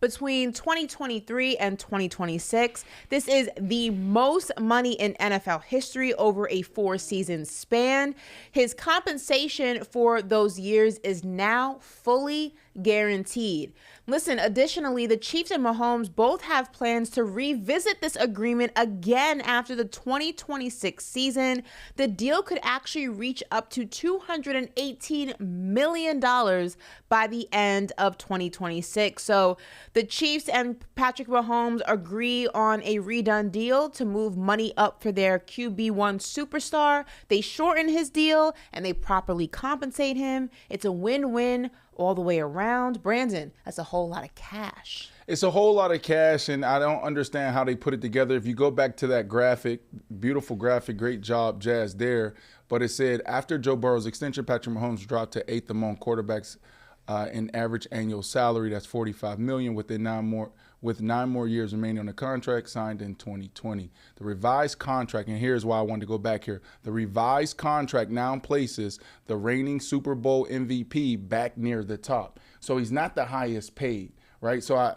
between 2023 and 2026. This is the most money in NFL history over a 4-season span. His compensation for those years is now fully guaranteed. Listen, additionally, the Chiefs and Mahomes both have plans to revisit this agreement again after the 2026 season. The deal could actually reach up to $218 million by the end of 2026. So the Chiefs and Patrick Mahomes agree on a redone deal to move money up for their QB1 superstar. They shorten his deal and they properly compensate him. It's a win-win all the way around. Brandon, that's a whole lot of cash. It's a whole lot of cash, and I don't understand how they put it together. If you go back to that graphic, beautiful graphic, great job, Jazz, there. But it said, after Joe Burrow's extension, Patrick Mahomes dropped to 8th among quarterbacks in average annual salary. That's $45 million with 9 more years remaining on the contract, signed in 2020. The revised contract, and here's why I wanted to go back here. The revised contract now places the reigning Super Bowl MVP back near the top. So he's not the highest paid, right? So I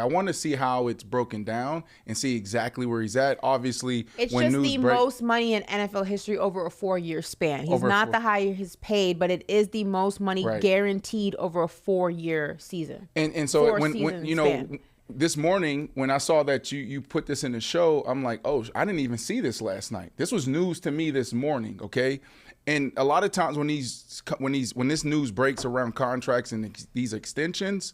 want to see how it's broken down and see exactly where he's at. Obviously, it's just the most money in NFL history over a 4-year span. He's not the highest paid, but it is the most money guaranteed over a 4-year season. And so when you know. Span. This morning, when I saw that you put this in the show, I'm like, oh, I didn't even see this last night. This was news to me this morning, okay? And a lot of times when this news breaks around contracts and these extensions,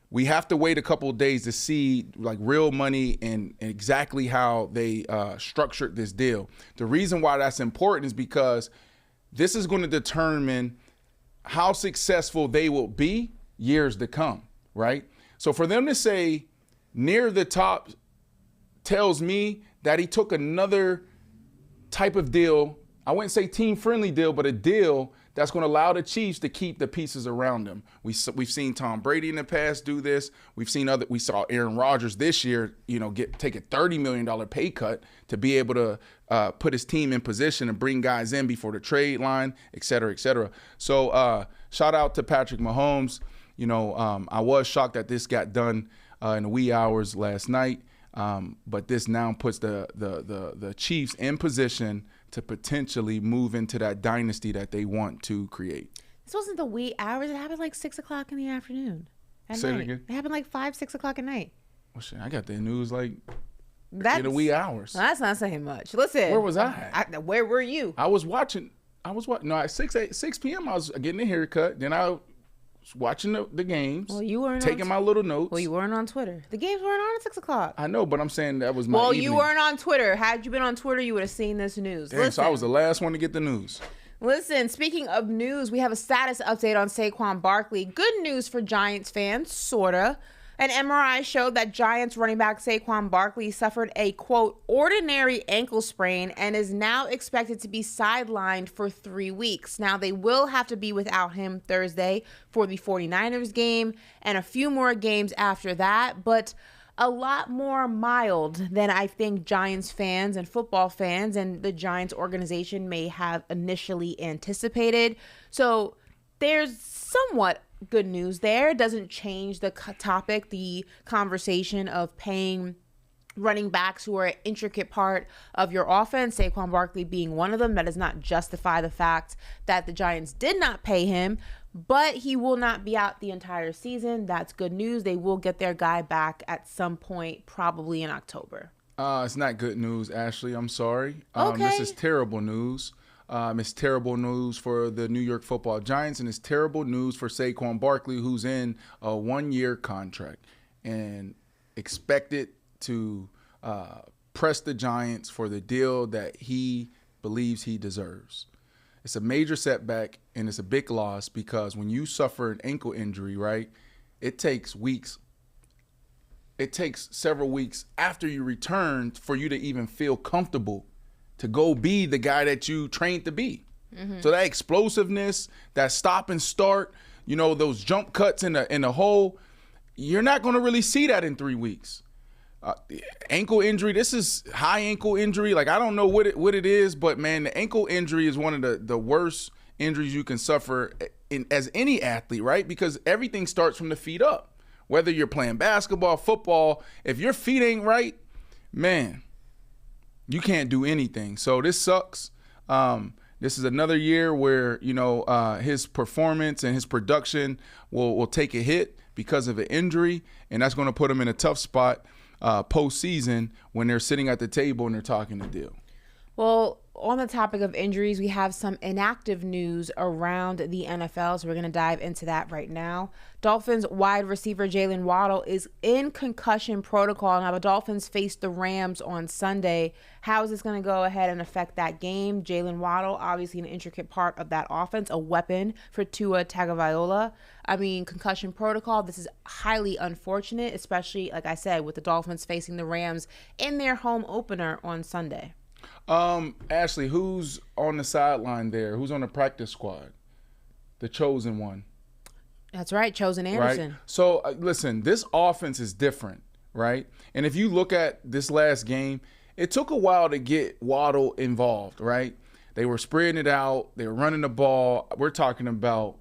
we have to wait a couple of days to see like real money and exactly how they structured this deal. The reason why that's important is because this is going to determine how successful they will be years to come, right? So for them to say near the top tells me that he took another type of deal. I wouldn't say team-friendly deal, but a deal that's going to allow the Chiefs to keep the pieces around them. We've seen Tom Brady in the past do this. We saw Aaron Rodgers this year, take a $30 million pay cut to be able to put his team in position and bring guys in before the trade line, et cetera, et cetera. So shout out to Patrick Mahomes. I was shocked that this got done in the wee hours last night, but this now puts the Chiefs in position to potentially move into that dynasty that they want to create. This wasn't the wee hours. It happened like 6 o'clock in the afternoon. Say it again? It happened like 5, 6 o'clock at night. Well, shit, I got the news in the wee hours. Well, that's not saying much. Listen. Where was I? Where were you? I was watching. No, at 6 p.m. I was getting a haircut. Then I watching the games. Well, you weren't taking my little notes. Well, you weren't on Twitter. The games weren't on at 6 o'clock. I know, but I'm saying that was my evening. You weren't on Twitter. Had you been on Twitter, you would have seen this news. Damn, so I was the last one to get the news. Listen, speaking of news, we have a status update on Saquon Barkley. Good news for Giants fans, sorta. An MRI showed that Giants running back Saquon Barkley suffered a, quote, ordinary ankle sprain and is now expected to be sidelined for 3 weeks. Now, they will have to be without him Thursday for the 49ers game and a few more games after that, but a lot more mild than I think Giants fans and football fans and the Giants organization may have initially anticipated. So there's somewhat good news there. It doesn't change the topic, the conversation of paying running backs who are an intricate part of your offense, Saquon Barkley being one of them. That does not justify the fact that the Giants did not pay him, but he will not be out the entire season. That's good news. They will get their guy back at some point, probably in October. It's not good news, Ashley. I'm sorry. Okay. This is terrible news. It's terrible news for the New York Football Giants, and it's terrible news for Saquon Barkley, who's in a 1-year contract and expected to press the Giants for the deal that he believes he deserves. It's a major setback, and it's a big loss because when you suffer an ankle injury, right, it takes weeks, it takes several weeks after you return for you to even feel comfortable to go be the guy that you trained to be. So that explosiveness, that stop and start, those jump cuts in the hole, you're not going to really see that in 3 weeks. Ankle injury, this is high ankle injury. Like, I don't know what it is, but man, the ankle injury is one of the worst injuries you can suffer as any athlete, right? Because everything starts from the feet up. Whether you're playing basketball, football, if your feet ain't right, man, you can't do anything. So this sucks. This is another year where, his performance and his production will take a hit because of an injury, and that's going to put him in a tough spot postseason when they're sitting at the table and they're talking the deal. Well, on the topic of injuries, we have some inactive news around the NFL, so we're going to dive into that right now. Dolphins wide receiver Jalen Waddle is in concussion protocol. Now, the Dolphins face the Rams on Sunday. How is this going to go ahead and affect that game? Jalen Waddle, obviously an intricate part of that offense, a weapon for Tua Tagovailoa. I mean, concussion protocol, this is highly unfortunate, especially, like I said, with the Dolphins facing the Rams in their home opener on Sunday. Ashley, who's on the sideline there? Who's on the practice squad? The chosen one. That's right, Chosen Anderson. Right? So, listen, this offense is different, right? And if you look at this last game, it took a while to get Waddle involved, right? They were spreading it out. They were running the ball. We're talking about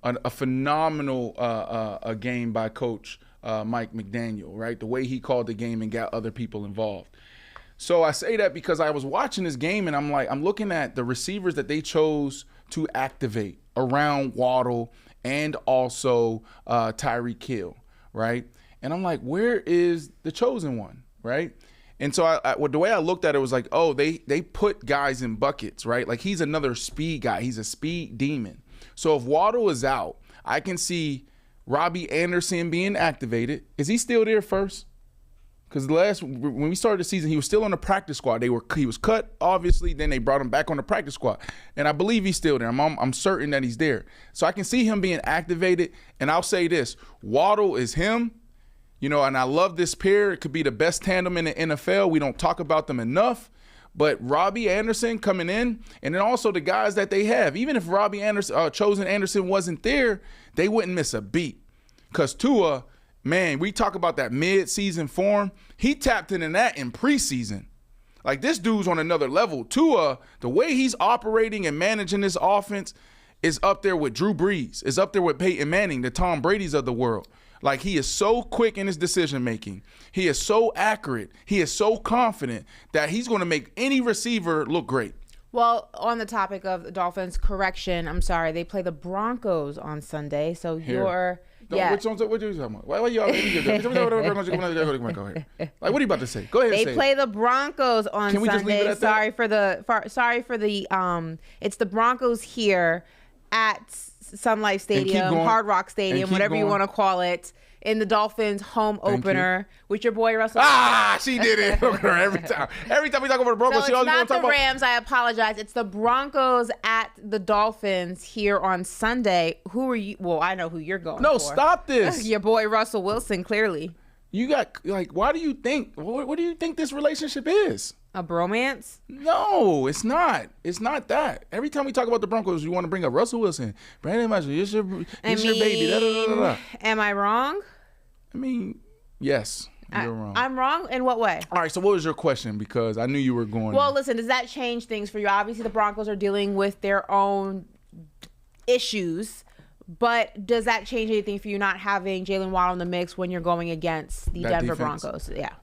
a phenomenal a game by Coach Mike McDaniel, right? The way he called the game and got other people involved. So I say that because I was watching this game and I'm looking at the receivers that they chose to activate around Waddle and also Tyreek Hill, right? And I'm like, where is the chosen one, right? And so the way I looked at it was like, oh, they put guys in buckets, right? Like, he's another speed guy. He's a speed demon. So if Waddle is out, I can see Robbie Anderson being activated. Is he still there first? Because when we started the season, he was still on the practice squad. He was cut, obviously. Then they brought him back on the practice squad, and I believe he's still there. I'm certain that he's there. So I can see him being activated. And I'll say this: Waddle is him, and I love this pair. It could be the best tandem in the NFL. We don't talk about them enough. But Robbie Anderson coming in, and then also the guys that they have. Even if Robbie Anderson, Chosen Anderson, wasn't there, they wouldn't miss a beat. Because Tua. Man, we talk about that mid-season form. He tapped into that in preseason. Like, this dude's on another level. Tua, the way he's operating and managing this offense is up there with Drew Brees. Is up there with Peyton Manning, the Tom Brady's of the world. Like, he is so quick in his decision-making. He is so accurate. He is so confident that he's going to make any receiver look great. Well, on the topic of the Dolphins, correction, I'm sorry, they play the Broncos on Sunday. So you're... Yeah. What are you talking about? Why y'all? Like, what are you about to say? Go ahead. They play the Broncos on Sunday. Can we just leave it at that? Sorry for the it's the Broncos here at Sun Life Stadium, Hard Rock Stadium, whatever you want to call it, in the Dolphins home opener with your boy Russell. She did it every time. Every time we talk about the Broncos, so it's not the Rams. I apologize. It's the Broncos at the Dolphins here on Sunday. Who are you? Well, I know who you're going for. No, stop this. Your boy Russell Wilson, clearly. You got, why do you think, what do you think this relationship is? A bromance? No, it's not. It's not that. Every time we talk about the Broncos, you want to bring up Russell Wilson, Brandon Marshall, it's your baby. Da, da, da, da. Am I wrong? I mean, yes, you're wrong. I'm wrong? In what way? All right, so what was your question? Because I knew you were going. Well, listen, does that change things for you? Obviously, the Broncos are dealing with their own issues, but does that change anything for you not having Jalen Waddle in the mix when you're going against the Denver Broncos? Yeah.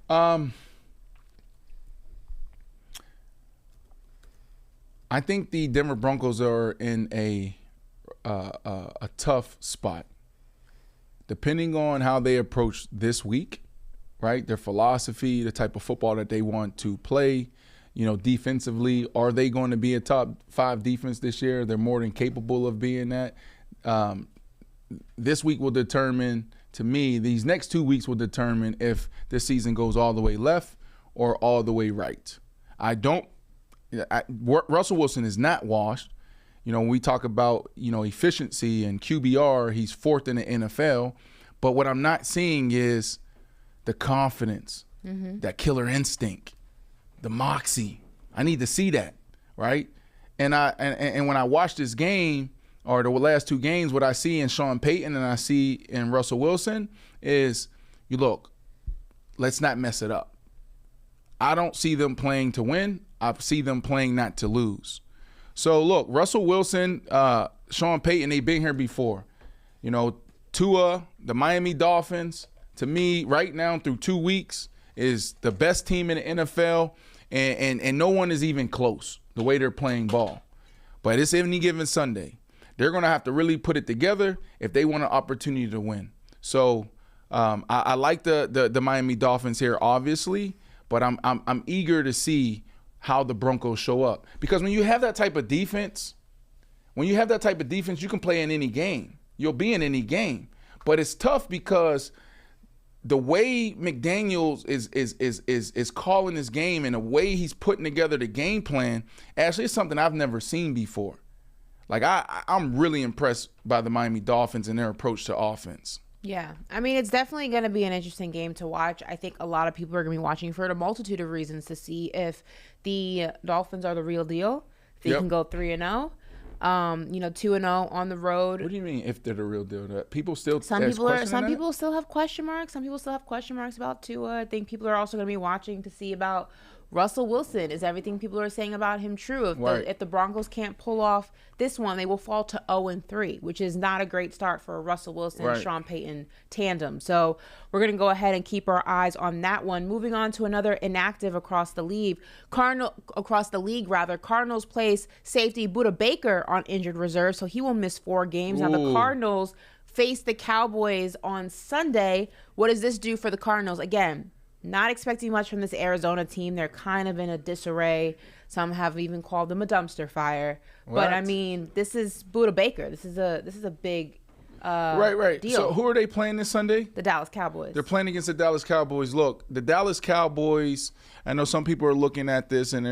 I think the Denver Broncos are in a tough spot. Depending on how they approach this week, right? Their philosophy, the type of football that they want to play, defensively, are they going to be a top 5 defense this year? They're more than capable of being that. This week will determine, to me, these next 2 weeks will determine if this season goes all the way left or all the way right. Russell Wilson is not washed. When we talk about, efficiency and QBR, he's 4th in the NFL. But what I'm not seeing is the confidence, that killer instinct, the moxie. I need to see that, right? And when I watch this game, or the last two games, what I see in Sean Payton and I see in Russell Wilson is, let's not mess it up. I don't see them playing to win. I see them playing not to lose. So, look, Russell Wilson, Sean Payton, they've been here before. Tua, the Miami Dolphins, to me, right now through 2 weeks, is the best team in the NFL, and no one is even close the way they're playing ball. But it's any given Sunday. They're going to have to really put it together if they want an opportunity to win. So I like the Miami Dolphins here, obviously, but I'm eager to see how the Broncos show up. Because when you have that type of defense, you can play in any game. You'll be in any game. But it's tough because the way McDaniels is calling this game and the way he's putting together the game plan, actually, it's something I've never seen before. Like, I'm really impressed by the Miami Dolphins and their approach to offense. Yeah. I mean, it's definitely going to be an interesting game to watch. I think a lot of people are going to be watching for a multitude of reasons to see if the Dolphins are the real deal, if they can go 3-0. 2-0 on the road. What do you mean if they're the real deal? People still some people still have question marks. Some people still have question marks about Tua. I think people are also going to be watching to see about Russell Wilson. Is everything people are saying about him true? If the Broncos can't pull off this one, they will fall to 0-3, which is not a great start for a Russell Wilson Sean Payton tandem. So we're going to go ahead and keep our eyes on that one. Moving on to another inactive across the league. Cardinals place safety Budda Baker on injured reserve, so he will miss 4 games. Now the Cardinals face the Cowboys on Sunday. What does this do for the Cardinals? Again, not expecting much from this Arizona team. They're kind of in a disarray. Some have even called them a dumpster fire. What? But I mean, this is Budda Baker. This is a big right. deal. So who are they playing this Sunday? The Dallas Cowboys. They're playing against the Dallas Cowboys. Look, the Dallas Cowboys. I know some people are looking at this and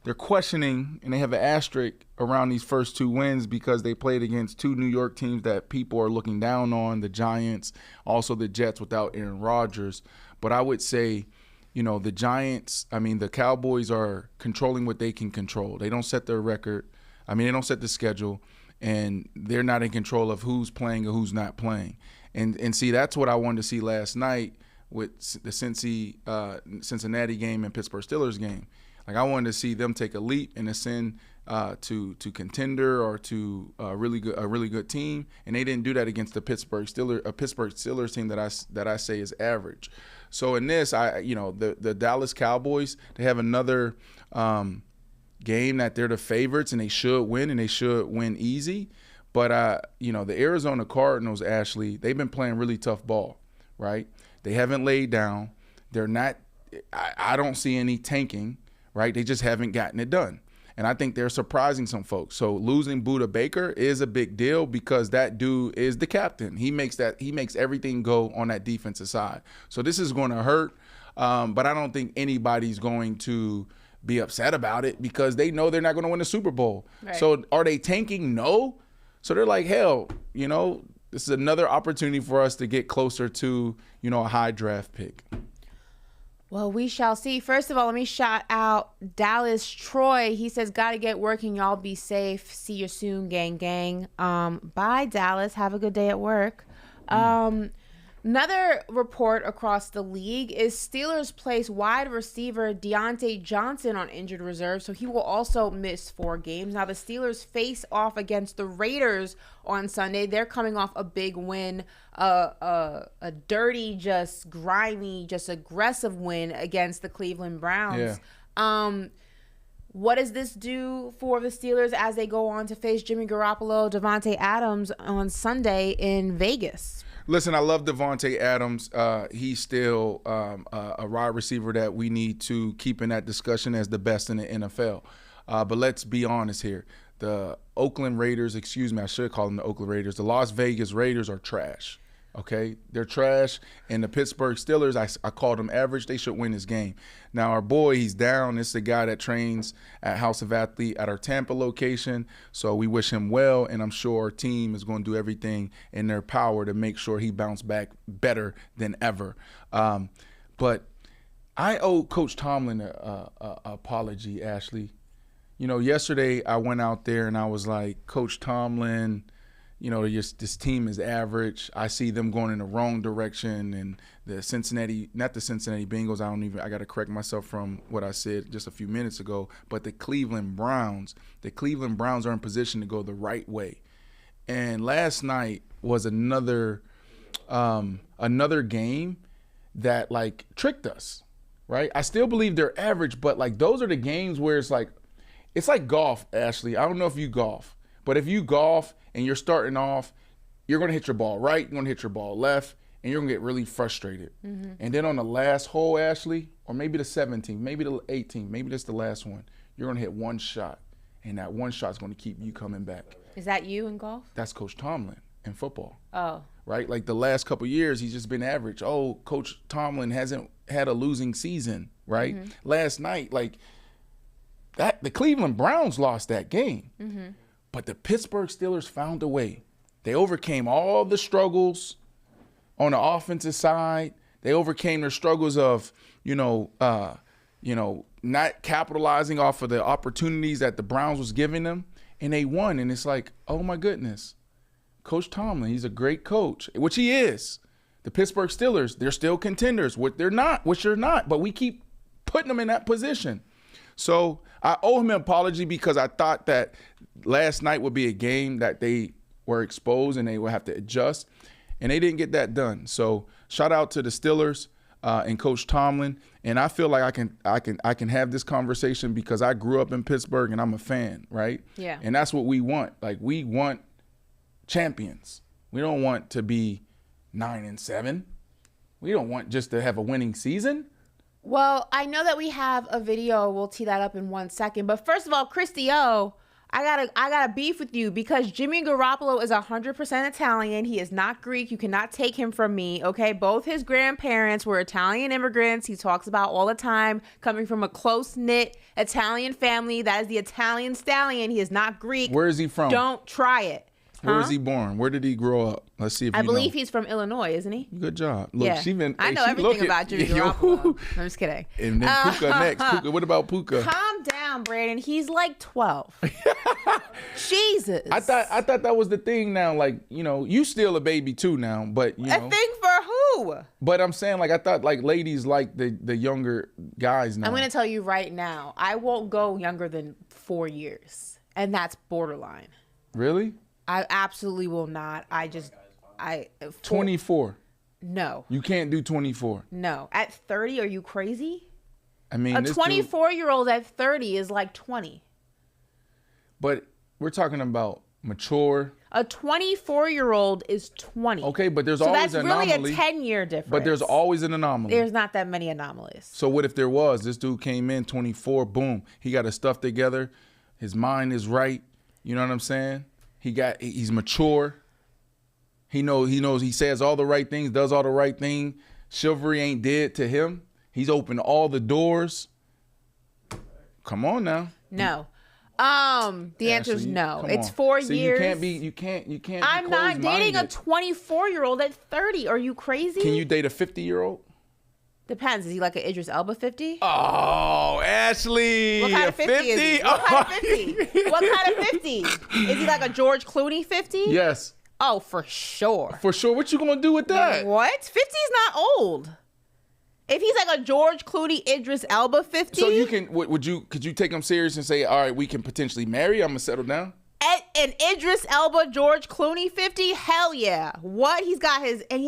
they're questioning, and they have an asterisk around these first 2 wins because they played against 2 New York teams that people are looking down on, the Giants, also the Jets without Aaron Rodgers. But I would say, the Cowboys are controlling what they can control. They don't set their record. They don't set the schedule, and they're not in control of who's playing or who's not playing. And see, that's what I wanted to see last night with the Cincinnati game and Pittsburgh Steelers game. Like, I wanted to see them take a leap and ascend to contender or to a really good team, and they didn't do that against the Pittsburgh Steelers team that I say is average. So in this, the Dallas Cowboys, they have another game that they're the favorites and they should win, and they should win easy. But the Arizona Cardinals, Ashley, they've been playing really tough ball, right? They haven't laid down. They're not. I don't see any tanking. Right, they just haven't gotten it done, and I think they're surprising some folks. So losing Budda Baker is a big deal because that dude is the captain. He makes everything go on that defensive side. So this is going to hurt, but I don't think anybody's going to be upset about it because they know they're not going to win the Super Bowl. Right. So are they tanking? No. So they're like, hell, this is another opportunity for us to get closer to a high draft pick. Well, we shall see. First of all, let me shout out Dallas Troy. He says, gotta get working. Y'all be safe. See you soon, gang, gang. Bye, Dallas. Have a good day at work. Another report across the league is Steelers place wide receiver Deontay Johnson on injured reserve, so he will also miss 4 games. Now, the Steelers face off against the Raiders on Sunday. They're coming off a big win, a dirty, just grimy, just aggressive win against the Cleveland Browns. Yeah. What does this do for the Steelers as they go on to face Jimmy Garoppolo, Davante Adams on Sunday in Vegas? Listen, I love Davante Adams. He's still a wide receiver that we need to keep in that discussion as the best in the NFL. But let's be honest here. The Oakland Raiders, I should call them the Oakland Raiders. The Las Vegas Raiders are trash. Okay, they're trash. And the Pittsburgh Steelers, I called them average. They should win this game. Now, our boy, he's down. This is the guy that trains at House of Athlete at our Tampa location. So we wish him well, and I'm sure our team is going to do everything in their power to make sure he bounce back better than ever. But I owe Coach Tomlin a apology, Ashley. You know, yesterday I went out there and I was like, Coach Tomlin, you know, this team is average. I see them going in the wrong direction. And the Cincinnati, not the Cincinnati Bengals, I got to correct myself from what I said just a few minutes ago, but the Cleveland Browns are in position to go the right way. And last night was another game that, like, tricked us, right? I still believe they're average, but, like, those are the games where it's like golf, Ashley. I don't know if you golf, but if you golf and you're starting off, you're going to hit your ball right, you're going to hit your ball left, and you're going to get really frustrated. Mm-hmm. And then on the last hole, Ashley, or maybe the 17th, maybe the 18th, maybe that's the last one, you're going to hit one shot, and that one shot's going to keep you coming back. Is that you in golf? That's Coach Tomlin in football. Oh. Right? Like the last couple of years, he's just been average. Oh, Coach Tomlin hasn't had a losing season, right? Mm-hmm. Last night, like, the Cleveland Browns lost that game. Mm-hmm. But the Pittsburgh Steelers found a way. They overcame all the struggles on the offensive side. They overcame their struggles of, not capitalizing off of the opportunities that the Browns was giving them, and they won. And it's like, oh my goodness, Coach Tomlin, he's a great coach, which he is. The Pittsburgh Steelers, they're still contenders, which they're not, but we keep putting them in that position. So I owe him an apology because I thought that last night would be a game that they were exposed and they would have to adjust, and they didn't get that done. So shout out to the Steelers and Coach Tomlin. And I feel like I can have this conversation because I grew up in Pittsburgh and I'm a fan, right? Yeah. And that's what we want. Like, we want champions. We don't want to be 9-7. We don't want just to have a winning season. Well, I know that we have a video. We'll tee that up in 1 second. But first of all, Christy O, I gotta beef with you because Jimmy Garoppolo is 100% Italian. He is not Greek. You cannot take him from me, okay? Both his grandparents were Italian immigrants. He talks about all the time coming from a close-knit Italian family. That is the Italian stallion. He is not Greek. Where is he from? Don't try it. Where is he born? Where did he grow up? Let's see if I believe he's from Illinois, isn't he? Good job. Look, yeah. I know everything about Jimmy Garoppolo. I'm just kidding. And then PUKA next. PUKA, what about PUKA? Calm down, Brandon. He's like 12. Jesus. I thought that was the thing now. Like, you still a baby too now, but a thing for who? But I'm saying, like, I thought like ladies like the younger guys now. I'm gonna tell you right now, I won't go younger than 4 years, and that's borderline. Really? I absolutely will not. 24. No. You can't do 24. No. At 30, are you crazy? I mean, a 24-year-old at 30 is like 20. But we're talking about mature. A 24-year-old is 20. Okay, but there's always an anomaly. So that's really a 10-year difference. But there's always an anomaly. There's not that many anomalies. So what if there was? This dude came in 24, boom. He got his stuff together. His mind is right. You know what I'm saying? He's mature. He knows he says all the right things, does all the right thing. Chivalry ain't dead to him. He's opened all the doors. Come on now. No. The answer is no. It's 4 years. You can't. I'm not dating a 24-year-old at 30. Are you crazy? Can you date a 50-year-old? Depends. Is he like an Idris Elba 50? Oh, Ashley. What kind of 50 is he? What kind of 50? What kind of 50? Is he like a George Clooney 50? Yes. Oh, for sure. For sure. What you gonna do with that? What? 50 is not old. If he's like a George Clooney, Idris Elba 50. So you can, could you take him serious and say, all right, we can potentially marry, I'm gonna settle down? An Idris Elba, George Clooney 50? Hell yeah. What? He's got does he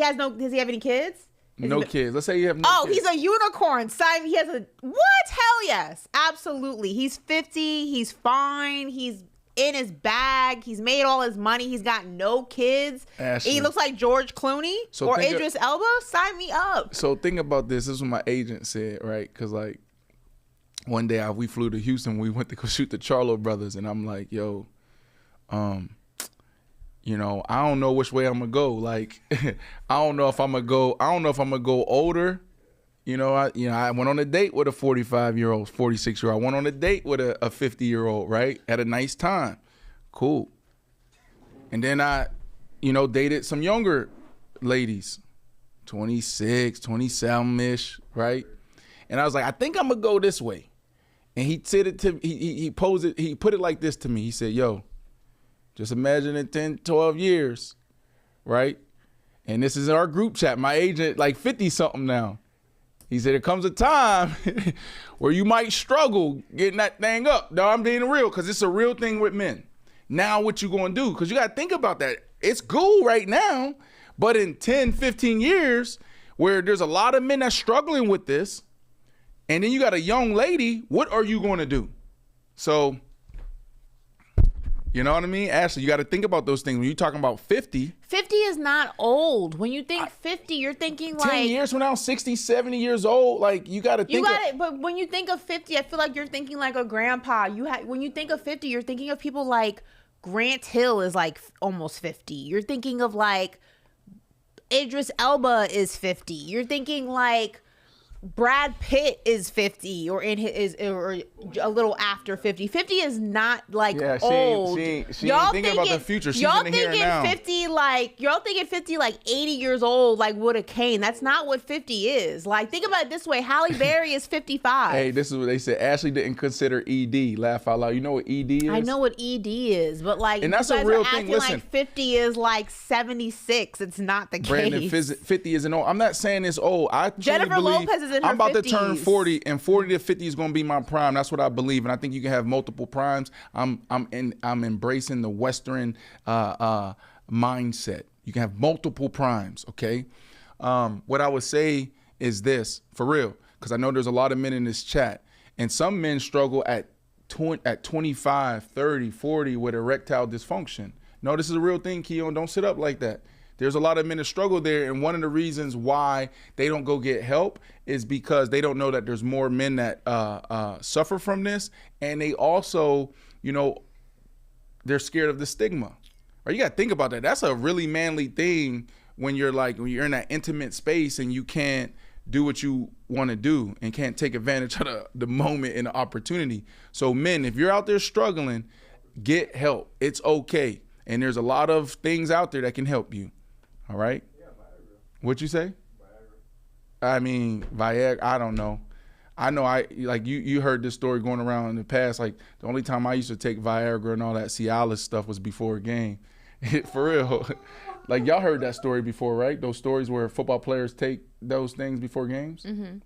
have any kids? No kids. Let's say you have no kids. He's a unicorn. Simon, he has what? Hell yes. Absolutely. He's 50. He's fine. He's in his bag. He's made all his money. He's got no kids. Ashley. He looks like George Clooney or Idris Elba. Sign me up. So think about this. This is what my agent said, right? Because, like, one day we flew to Houston. We went to go shoot the Charlo brothers. And I'm like, yo, you know, I don't know which way I'm gonna go. Like, I don't know if I'm gonna go older. You know, I went on a date with a 45-year-old, 46-year-old. I went on a date with a 50-year-old, right? Had a nice time. Cool. And then I, dated some younger ladies, 26, 27-ish, right? And I was like, I think I'm gonna go this way. And he said it to he put it like this to me. He said, yo, just imagine in 10, 12 years, right? And this is in our group chat. My agent, like 50-something now. He said, there comes a time where you might struggle getting that thing up. No, I'm being real, because it's a real thing with men. Now what you gonna do? Because you got to think about that. It's cool right now, but in 10, 15 years, where there's a lot of men that's struggling with this, and then you got a young lady, what are you going to do? So, you know what I mean? Ashley, you got to think about those things. When you're talking about 50. 50 is not old. When you think 50, you're thinking 10 years from now, 60, 70 years old. Like, you got to think. But when you think of 50, I feel like you're thinking like a grandpa. When you think of 50, you're thinking of people like Grant Hill is like almost 50. You're thinking of like Idris Elba is 50. You're thinking like Brad Pitt is 50 or a little after 50. 50 is not like old. She ain't thinking about the future. She's in the here and now. Y'all thinking 50 like 80 years old like with a cane. That's not what 50 is. Like, think about it this way. Halle Berry is 55. Hey, this is what they said. Ashley didn't consider ED. Laugh out loud. You know what ED is? I know what ED is, but like, and that's you guys a real are thing. acting Listen, like 50 is like 76. It's not the Brandon, case. 50 isn't old. I'm not saying it's old. Jennifer Lopez is in her I'm about 50s. to turn 40, and 40 to 50 is going to be my prime. That's what I believe, and I think you can have multiple primes. I'm embracing the Western mindset. You can have multiple primes. Okay. What I would say is this, for real, because I know there's a lot of men in this chat, and some men struggle at 25, 30, 40 with erectile dysfunction. No, this is a real thing, Keon. Don't sit up like that. There's a lot of men that struggle there, and one of the reasons why they don't go get help is because they don't know that there's more men that suffer from this, and they also, they're scared of the stigma. Right? You got to think about that. That's a really manly thing when you're in that intimate space and you can't do what you want to do and can't take advantage of the moment and the opportunity. So men, if you're out there struggling, get help. It's okay. And there's a lot of things out there that can help you. All right? Yeah, Viagra. What'd you say? Viagra. I mean, Viagra, I don't know. I know you heard this story going around in the past. Like, the only time I used to take Viagra and all that Cialis stuff was before a game. For real. Like, y'all heard that story before, right? Those stories where football players take those things before games? Mm-hmm.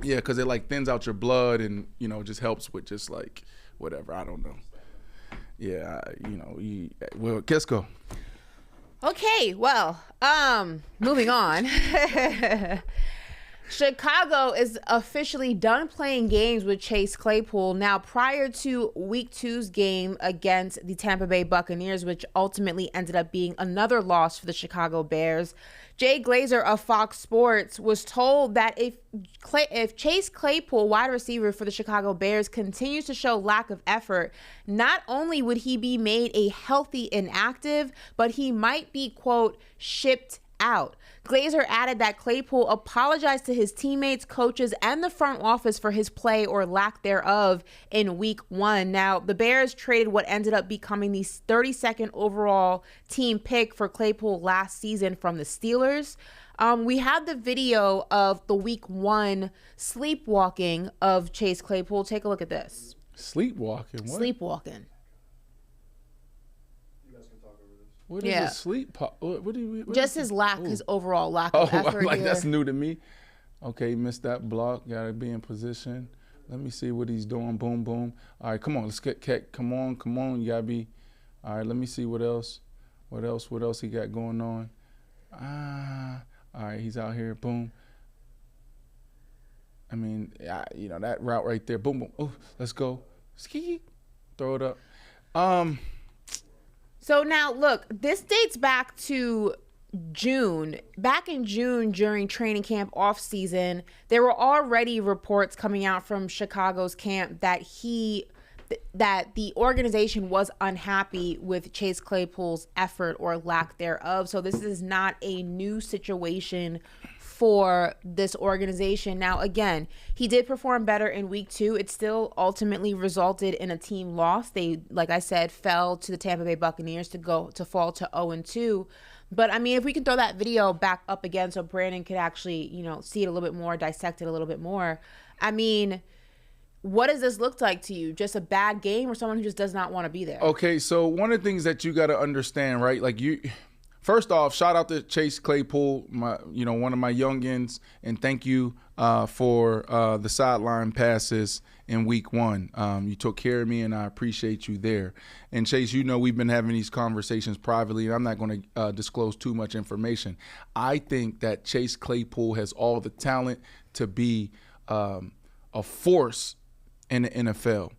Yeah, because it, like, thins out your blood and, just helps with just, like, whatever. I don't know. Yeah, well, let's go. Okay, well, moving on. Chicago is officially done playing games with Chase Claypool. Now, prior to Week 2's game against the Tampa Bay Buccaneers, which ultimately ended up being another loss for the Chicago Bears, Jay Glazer of Fox Sports was told that if Chase Claypool, wide receiver for the Chicago Bears, continues to show lack of effort, not only would he be made a healthy inactive, but he might be, quote, shipped out. Glazer added that Claypool apologized to his teammates, coaches, and the front office for his play or lack thereof in Week 1. Now, the Bears traded what ended up becoming the 32nd overall team pick for Claypool last season from the Steelers. We have the video of the Week 1 sleepwalking of Chase Claypool. Take a look at this. Sleepwalking? What? Sleepwalking. What is a sleep? What do you? Just his overall lack of effort. Like, here. That's new to me. Okay, missed that block. Got to be in position. Let me see what he's doing. Boom, boom. All right, come on. Let's get. Come on. You gotta be. All right, let me see what else. What else he got going on? All right, he's out here. Boom. I mean, that route right there. Boom, boom. Oh, let's go. Ski. Throw it up. So now, look, this dates back to June. Back in June, during training camp off season, there were already reports coming out from Chicago's camp that he that the organization was unhappy with Chase Claypool's effort or lack thereof. So this is not a new situation for this organization. Now, again, he did perform better in week 2. It still ultimately resulted in a team loss. They, like I said, fell to the Tampa Bay Buccaneers to fall to 0-2. But I mean, if we can throw that video back up again so Brandon could actually, see it a little bit more, dissect it a little bit more. I mean, what does this look like to you? Just a bad game or someone who just does not want to be there? Okay, so one of the things that you got to understand, right? Like first off, shout out to Chase Claypool, one of my youngins, and thank you for the sideline passes in week 1. You took care of me, and I appreciate you there. And Chase, we've been having these conversations privately, and I'm not going to disclose too much information. I think that Chase Claypool has all the talent to be a force in the NFL.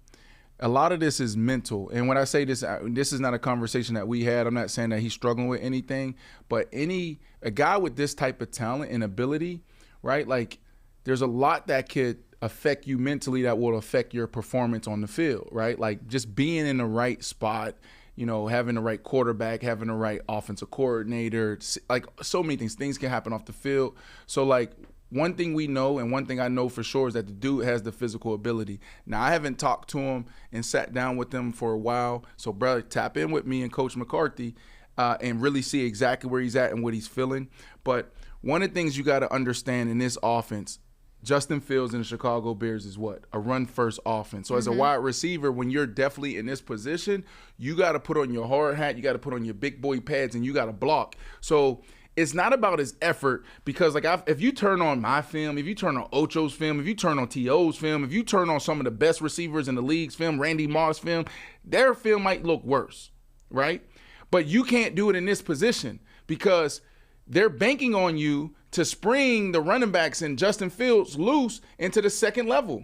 A lot of this is mental. And when I say this, this is not a conversation that we had. I'm not saying that he's struggling with anything, but a guy with this type of talent and ability, right? Like, there's a lot that could affect you mentally that will affect your performance on the field, right? Like, just being in the right spot, having the right quarterback, having the right offensive coordinator, like so many things can happen off the field. So, like, one thing we know and one thing I know for sure is that the dude has the physical ability. Now, I haven't talked to him and sat down with him for a while. So, brother, tap in with me and Coach McCarthy and really see exactly where he's at and what he's feeling. But one of the things you got to understand in this offense, Justin Fields and the Chicago Bears is what? A run-first offense. So, as a wide receiver, when you're definitely in this position, you got to put on your hard hat, you got to put on your big boy pads, and you got to block. So, it's not about his effort because, like, if you turn on my film, if you turn on Ocho's film, if you turn on T.O.'s film, if you turn on some of the best receivers in the league's film, Randy Moss' film, their film might look worse, right? But you can't do it in this position because they're banking on you to spring the running backs and Justin Fields loose into the second level.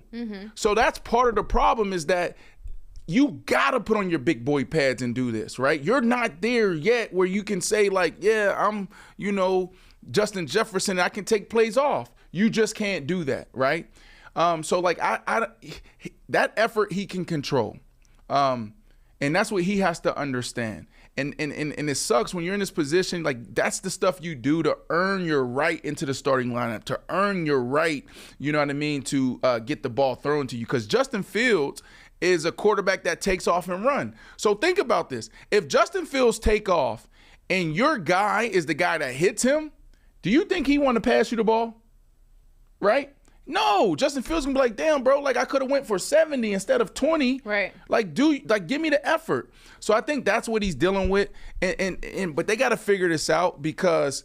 So that's part of the problem is that you got to put on your big boy pads and do this, right? You're not there yet where you can say, like, yeah, I'm, Justin Jefferson, I can take plays off. You just can't do that, right? So, like, that effort he can control. And that's what he has to understand. And it sucks when you're in this position, like, that's the stuff you do to earn your right into the starting lineup, to earn your right, to get the ball thrown to you. Because Justin Fields is a quarterback that takes off and run. So think about this. If Justin Fields take off and your guy is the guy that hits him, do you think he want to pass you the ball? Right? No. Justin Fields gonna be like, damn, bro, like I could have went for 70 instead of 20. Right. Like, give me the effort. So I think that's what he's dealing with. But they got to figure this out because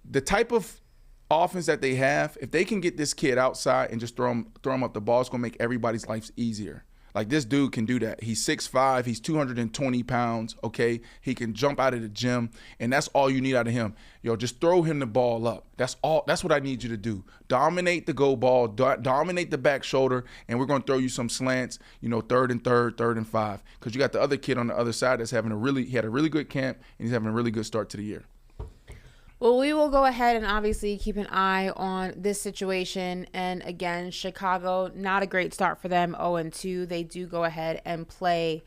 the type of offense that they have, if they can get this kid outside and just throw him up the ball, it's gonna make everybody's life easier. Like, this dude can do that. He's 6'5", he's 220 pounds, okay? He can jump out of the gym, and that's all you need out of him. Just throw him the ball up. That's all. That's what I need you to do. Dominate the go ball, dominate the back shoulder, and we're going to throw you some slants, third and 5. Because you got the other kid on the other side that's he had a really good camp, and he's having a really good start to the year. Well, we will go ahead and obviously keep an eye on this situation. And again, Chicago, not a great start for them, 0-2. They do go ahead and play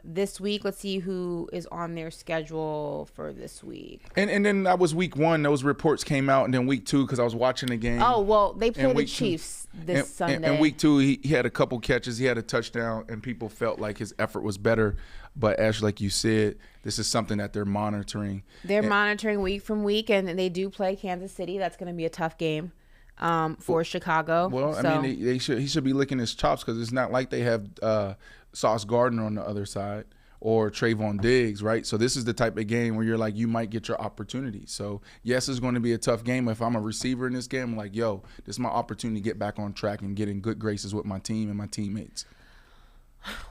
this week. Let's see who is on their schedule for this week. And then that was week 1. Those reports came out. And then week 2, because I was watching the game. Oh, well, they play the Chiefs this Sunday. And week 2, he had a couple catches. He had a touchdown, and people felt like his effort was better. But, Ash, like you said, this is something that they're monitoring. They're monitoring week from week, and they do play Kansas City. That's going to be a tough game for Chicago. Well, I mean, he should be licking his chops because it's not like they have Sauce Gardner on the other side or Trayvon Diggs, right? So this is the type of game where you're like, you might get your opportunity. So, yes, it's going to be a tough game. If I'm a receiver in this game, I'm like, yo, this is my opportunity to get back on track and get in good graces with my team and my teammates.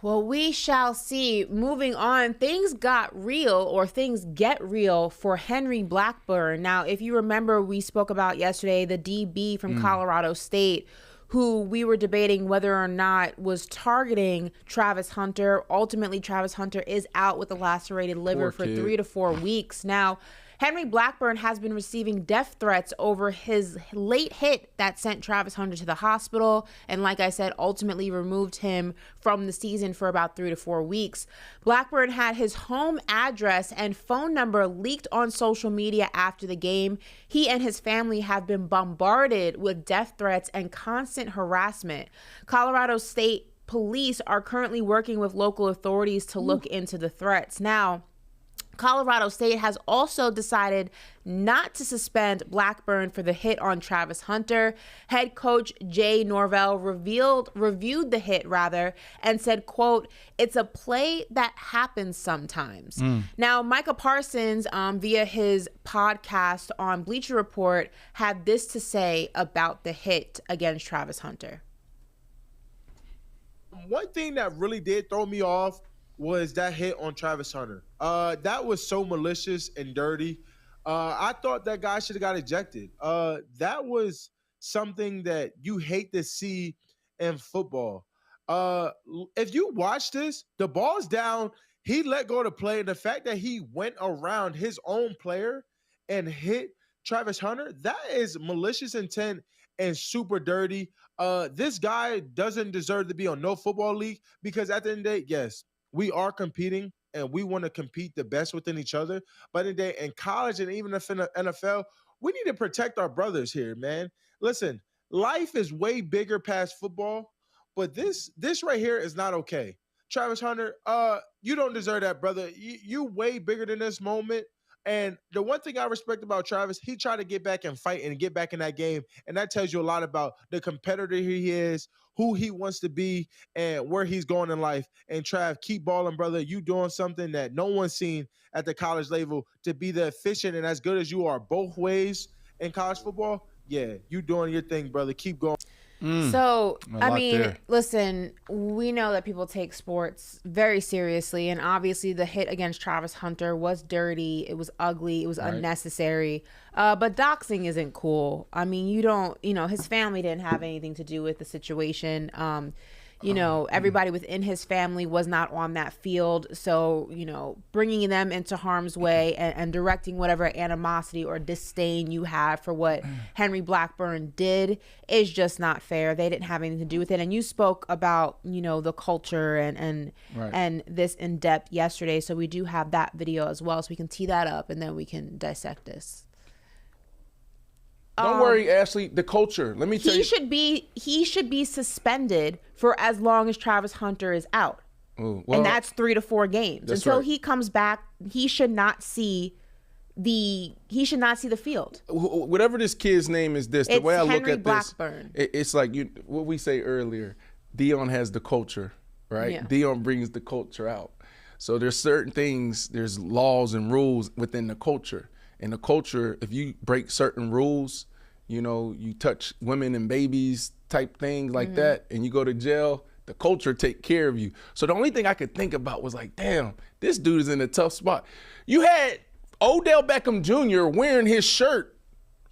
Well, we shall see. Moving on, things get real for Henry Blackburn. Now, if you remember, we spoke about yesterday the DB from Colorado State, who we were debating whether or not was targeting Travis Hunter. Ultimately, Travis Hunter is out with a lacerated liver for 3 to 4 weeks. Now, Henry Blackburn has been receiving death threats over his late hit that sent Travis Hunter to the hospital and, like I said, ultimately removed him from the season for about 3 to 4 weeks. Blackburn had his home address and phone number leaked on social media after the game. He and his family have been bombarded with death threats and constant harassment. Colorado State Police are currently working with local authorities to look into the threats. Now, Colorado State has also decided not to suspend Blackburn for the hit on Travis Hunter. Head coach Jay Norvell reviewed the hit and said, quote, "It's a play that happens sometimes." Now, Micah Parsons, via his podcast on Bleacher Report, had this to say about the hit against Travis Hunter. One thing that really did throw me off was that hit on Travis Hunter. That was so malicious and dirty. I thought that guy should have got ejected. That was something that you hate to see in football. If you watch this, the ball's down. He let go of the play. And the fact that he went around his own player and hit Travis Hunter, that is malicious intent and super dirty. This guy doesn't deserve to be on no football league, because at the end of the day, yes, we are competing and we want to compete the best within each other. But in the day, in college and even in the NFL, we need to protect our brothers here, man. Listen, life is way bigger past football, but this right here is not okay. Travis Hunter, you don't deserve that, brother. You way bigger than this moment. And the one thing I respect about Travis, he tried to get back and fight and get back in that game. And that tells you a lot about the competitor he is, who he wants to be, and where he's going in life. And Trav, keep balling, brother. You doing something that no one's seen at the college level, to be the efficient and as good as you are both ways in college football. Yeah, you doing your thing, brother. Keep going. So, I mean, listen, we know that people take sports very seriously, and obviously the hit against Travis Hunter was dirty, it was ugly, it was unnecessary, but doxing isn't cool. I mean, his family didn't have anything to do with the situation. Everybody within his family was not on that field. So, bringing them into harm's way and directing whatever animosity or disdain you have for what Henry Blackburn did is just not fair. They didn't have anything to do with it. And you spoke about, the culture and this in depth yesterday. So we do have that video as well. So we can tee that up and then we can dissect this. Don't worry, Ashley. The culture. Let me tell you. He should be suspended for as long as Travis Hunter is out, and that's 3 to 4 games until he comes back. He should not see the field. Whatever this kid's name is, the way I look at Blackburn. this, it's like what we say earlier. Dion has the culture, right? Yeah. Dion brings the culture out. So there's certain things. There's laws and rules within the culture. In the culture, if you break certain rules, you touch women and babies type things like that, and you go to jail, the culture take care of you. So the only thing I could think about was like, damn, this dude is in a tough spot. You had Odell Beckham Jr. wearing his shirt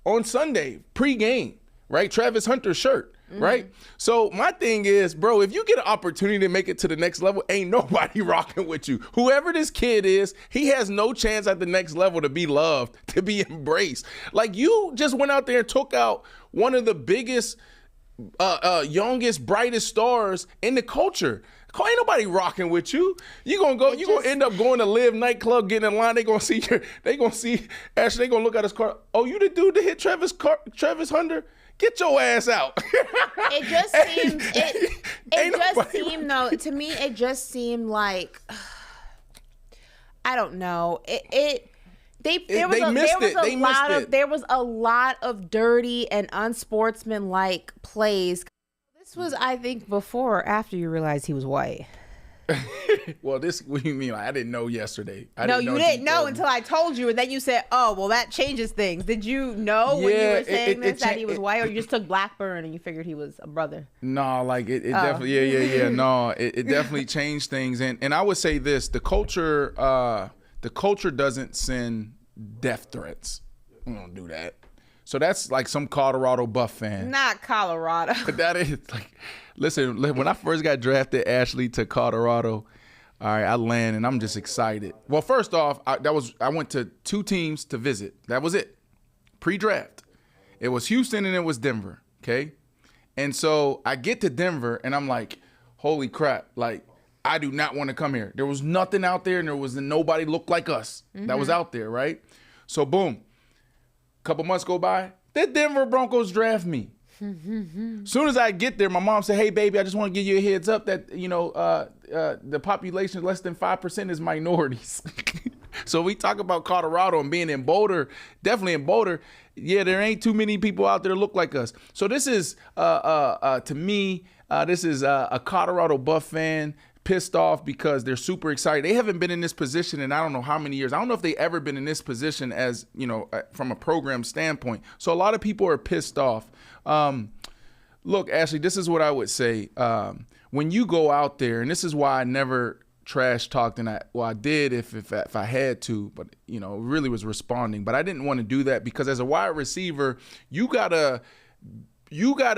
on Sunday, pre-game, right? Travis Hunter's shirt, right? So my thing is, bro, if you get an opportunity to make it to the next level, ain't nobody rocking with you. Whoever this kid is, he has no chance at the next level to be loved, to be embraced. Like, you just went out there and took out one of the biggest, youngest, brightest stars in the culture. Ain't nobody rocking with you. You're gonna end up going to Live nightclub, getting in line. They gonna see Ashley, they gonna look at his car. Oh, you the dude that hit Travis Hunter? Get your ass out. It just seemed though, to me, it just seemed like, I don't know. There was a lot of dirty and unsportsmanlike plays. This was, I think, before or after you realized he was white. Well, what do you mean? I didn't know yesterday. You didn't know until I told you, and then you said, "Oh, well, that changes things." Did you know when you were saying that he was white, or you just took Blackburn and you figured he was a brother? No, like it definitely, yeah. No, it definitely changed things, and I would say this: the culture doesn't send death threats. We don't do that. So that's like some Colorado Buff fan. Not Colorado. That is like, listen, when I first got drafted, Ashley, to Colorado, All right, I land, and I'm just excited. Well, first off, I went to 2 teams to visit. That was it, pre-draft. It was Houston and it was Denver, okay? And so I get to Denver, and I'm like, holy crap, like, I do not want to come here. There was nothing out there, and there was nobody looked like us that was out there, right? So, boom, a couple months go by, the Denver Broncos draft me. Soon as I get there, my mom said, hey, baby, I just want to give you a heads up that, the population less than 5% is minorities. So we talk about Colorado and being in Boulder, definitely in Boulder. Yeah, there ain't too many people out there that look like us. So this is, to me, this is a Colorado Buff fan pissed off because they're super excited. They haven't been in this position in I don't know how many years. I don't know if they ever been in this position as, from a program standpoint. So a lot of people are pissed off. Look, Ashley, this is what I would say. When you go out there, and this is why I never trash talked, and I did if I had to, but really was responding. But I didn't want to do that because as a wide receiver, you gotta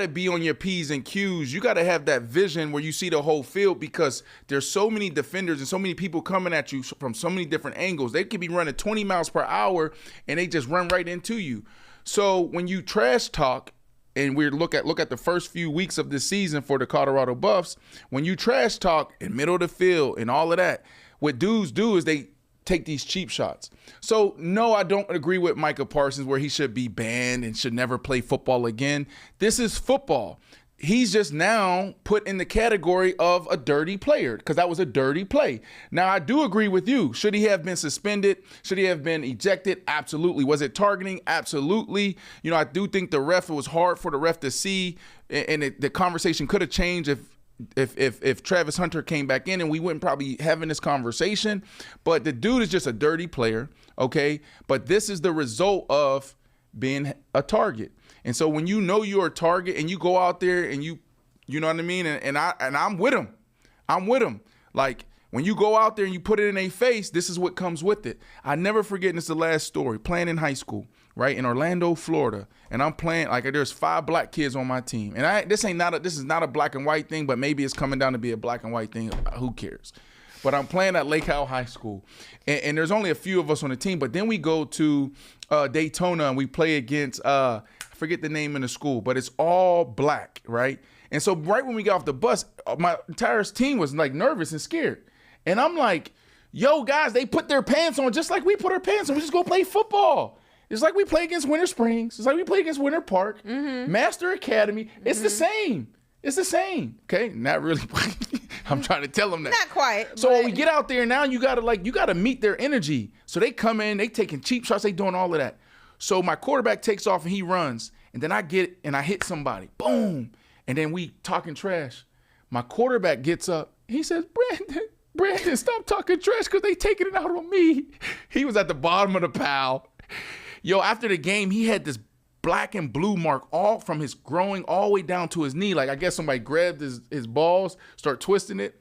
be on your P's and Q's. You gotta have that vision where you see the whole field because there's so many defenders and so many people coming at you from so many different angles. They could be running 20 miles per hour and they just run right into you. So when you trash talk, and we look at the first few weeks of this season for the Colorado Buffs, when you trash talk in middle of the field and all of that, what dudes do is they take these cheap shots. So, no, I don't agree with Micah Parsons where he should be banned and should never play football again. This is football. He's just now put in the category of a dirty player because that was a dirty play. Now, I do agree with you. Should he have been suspended? Should he have been ejected? Absolutely. Was it targeting? Absolutely. I do think it was hard for the ref to see, and the conversation could have changed if Travis Hunter came back in, and we wouldn't probably having this conversation. But the dude is just a dirty player, okay? But this is the result of being a target. And so when you're a target and you go out there and you know what I mean? And I'm with him. I'm with him. Like when you go out there and you put it in their face, this is what comes with it. I never forget, and it's the last story, playing in high school, right? In Orlando, Florida. And I'm playing, like there's 5 black kids on my team. And this is not a black and white thing, but maybe it's coming down to be a black and white thing. Who cares? But I'm playing at Lake Howell High School. And there's only a few of us on the team. But then we go to Daytona and we play against, I forget the name of the school, but it's all black, right? And so right when we got off the bus, my entire team was like nervous and scared. And I'm like, yo, guys, they put their pants on just like we put our pants on. We just go play football. It's like we play against Winter Springs. It's like we play against Winter Park, Master Academy. It's the same. It's the same. Okay, not really. I'm trying to tell them that. Not quite. So when we get out there now, you gotta meet their energy. So they come in, they taking cheap shots, they doing all of that. So my quarterback takes off and he runs, and then I get and I hit somebody, boom, and then we talking trash. My quarterback gets up, he says, Brandon, stop talking trash because they taking it out on me. He was at the bottom of the pile. Yo, after the game, he had this black and blue mark all from his growing all the way down to his knee. Like I guess somebody grabbed his balls, start twisting it.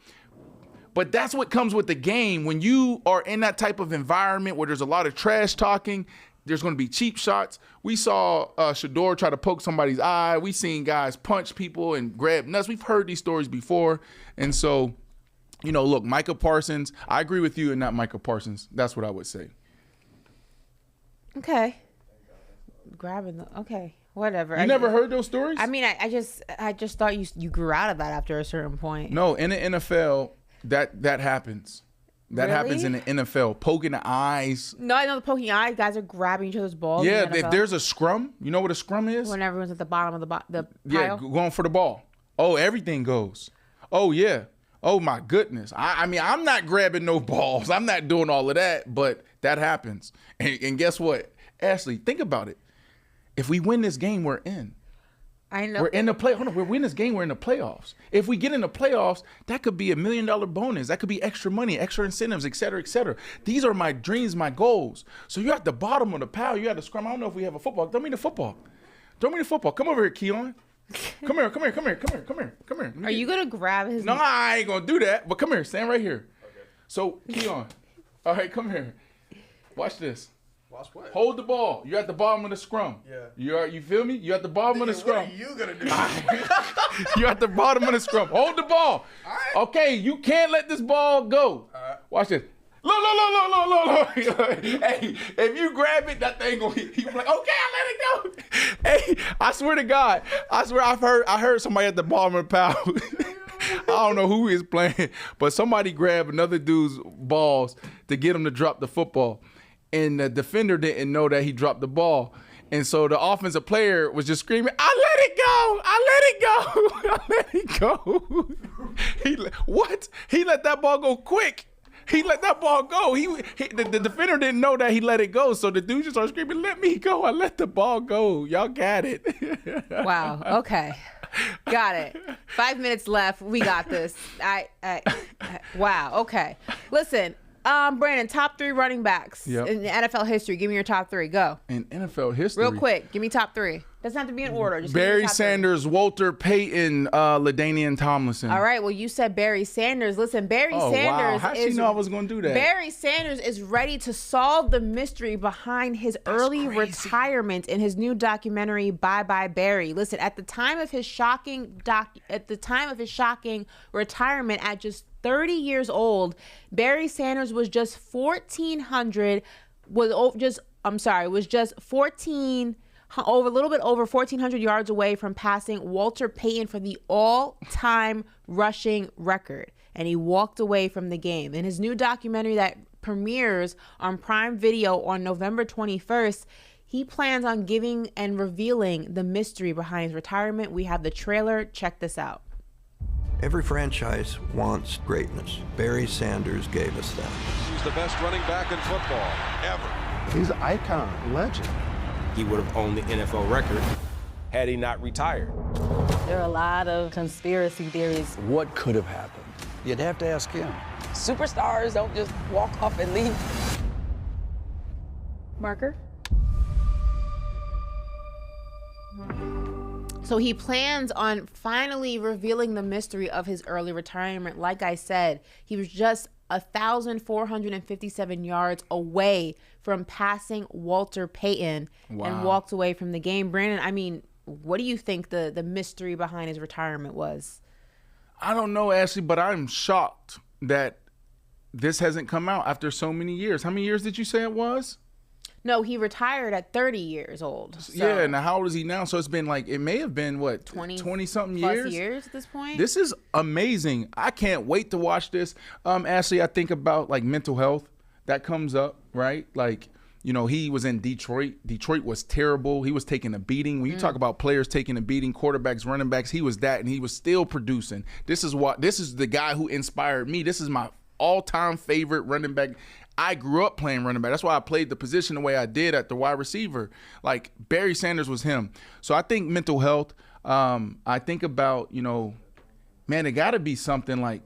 But that's what comes with the game. When you are in that type of environment where there's a lot of trash talking, there's going to be cheap shots. We saw Shador try to poke somebody's eye. We've seen guys punch people and grab nuts. We've heard these stories before. And so, look, Micah Parsons, I agree with you and not Micah Parsons. That's what I would say. Okay. Okay, whatever. You never heard those stories? I mean, I just thought you grew out of that after a certain point. No, in the NFL, that happens. That happens in the NFL. Poking the eyes. No, I know the poking eyes. Guys are grabbing each other's balls. Yeah, if there's a scrum, you know what a scrum is? When everyone's at the bottom of the pile. Yeah, going for the ball. Oh, everything goes. Oh, yeah. Oh, my goodness. I mean, I'm not grabbing no balls. I'm not doing all of that, but that happens. And guess what? Ashley, think about it. If we win this game, we're in. I know. We're in the play. Hold on. We win this game, we're in the playoffs. If we get in the playoffs, that could be $1 million bonus. That could be extra money, extra incentives, et cetera, et cetera. These are my dreams, my goals. So you're at the bottom of the pile. You had to scrum. I don't know if we have a football. Throw me the football. Throw me the football. Come over here, Keon. Come here. Are you going to grab his... No, I ain't going to do that. But come here. Stand right here. Okay. So, Keon. All right, come here. Watch this. What? Hold the ball. You're at the bottom of the scrum. Yeah. You feel me? You're at the bottom of the scrum. What are you gonna do? You're at the bottom of the scrum. Hold the ball. All right. Okay, you can't let this ball go. All Watch this. Look. Hey, if you grab it, that thing gonna hit. He was like, okay, I let it go. Hey, I swear to God, I heard somebody at the bottom of the pile. I don't know who is playing, but somebody grabbed another dude's balls to get him to drop the football. And the defender didn't know that he dropped the ball. And so the offensive player was just screaming, I let it go. What? He let that ball go quick. He let that ball go. The defender didn't know that he let it go. So the dude just started screaming, let me go. I let the ball go. Y'all got it. Wow. Okay. Got it. 5 minutes left. We got this. Wow. Okay. Listen, Brandon, top 3 running backs in NFL history. Give me your top 3. Go. In NFL history? Real quick. Give me top 3. Doesn't have to be in order. Just Barry Sanders, Walter Payton, LaDainian Tomlinson. All right. Well, you said Barry Sanders. Listen, Barry Sanders. Wow. How'd she know I was going to do that? Barry Sanders is ready to solve the mystery behind his early retirement in his new documentary, Bye Bye Barry. Listen, at the time of his shocking retirement at just 30 years old, Barry Sanders was just 14 over a little bit over 1,400 yards away from passing Walter Payton for the all-time rushing record. And he walked away from the game. In his new documentary that premieres on Prime Video on November 21st, he plans on giving and revealing the mystery behind his retirement. We have the trailer. Check this out. Every franchise wants greatness. Barry Sanders gave us that. He's the best running back in football ever. He's an icon, legend. He would have owned the NFL record had he not retired. There are a lot of conspiracy theories. What could have happened? You'd have to ask him. Superstars don't just walk off and leave. Marker? So he plans on finally revealing the mystery of his early retirement. Like I said, he was just 1,457 yards away from passing Walter Payton and walked away from the game. Brandon, I mean, what do you think the mystery behind his retirement was? I don't know, Ashley, but I'm shocked that this hasn't come out after so many years. How many years did you say it was? No, he retired at 30 years old. So. Yeah, now how old is he now? So it's been like, it may have been, what, 20-something years? At this point? This is amazing. I can't wait to watch this. Ashley, I think about, like, mental health. That comes up, right? Like, you know, he was in Detroit. Detroit was terrible. He was taking a beating. When you talk about players taking a beating, quarterbacks, running backs, he was that, and he was still producing. This is the guy who inspired me. This is my all-time favorite running back. I grew up playing running back. That's why I played the position the way I did at the wide receiver. Like, Barry Sanders was him. So I think mental health. I think about, you know, man, it got to be something like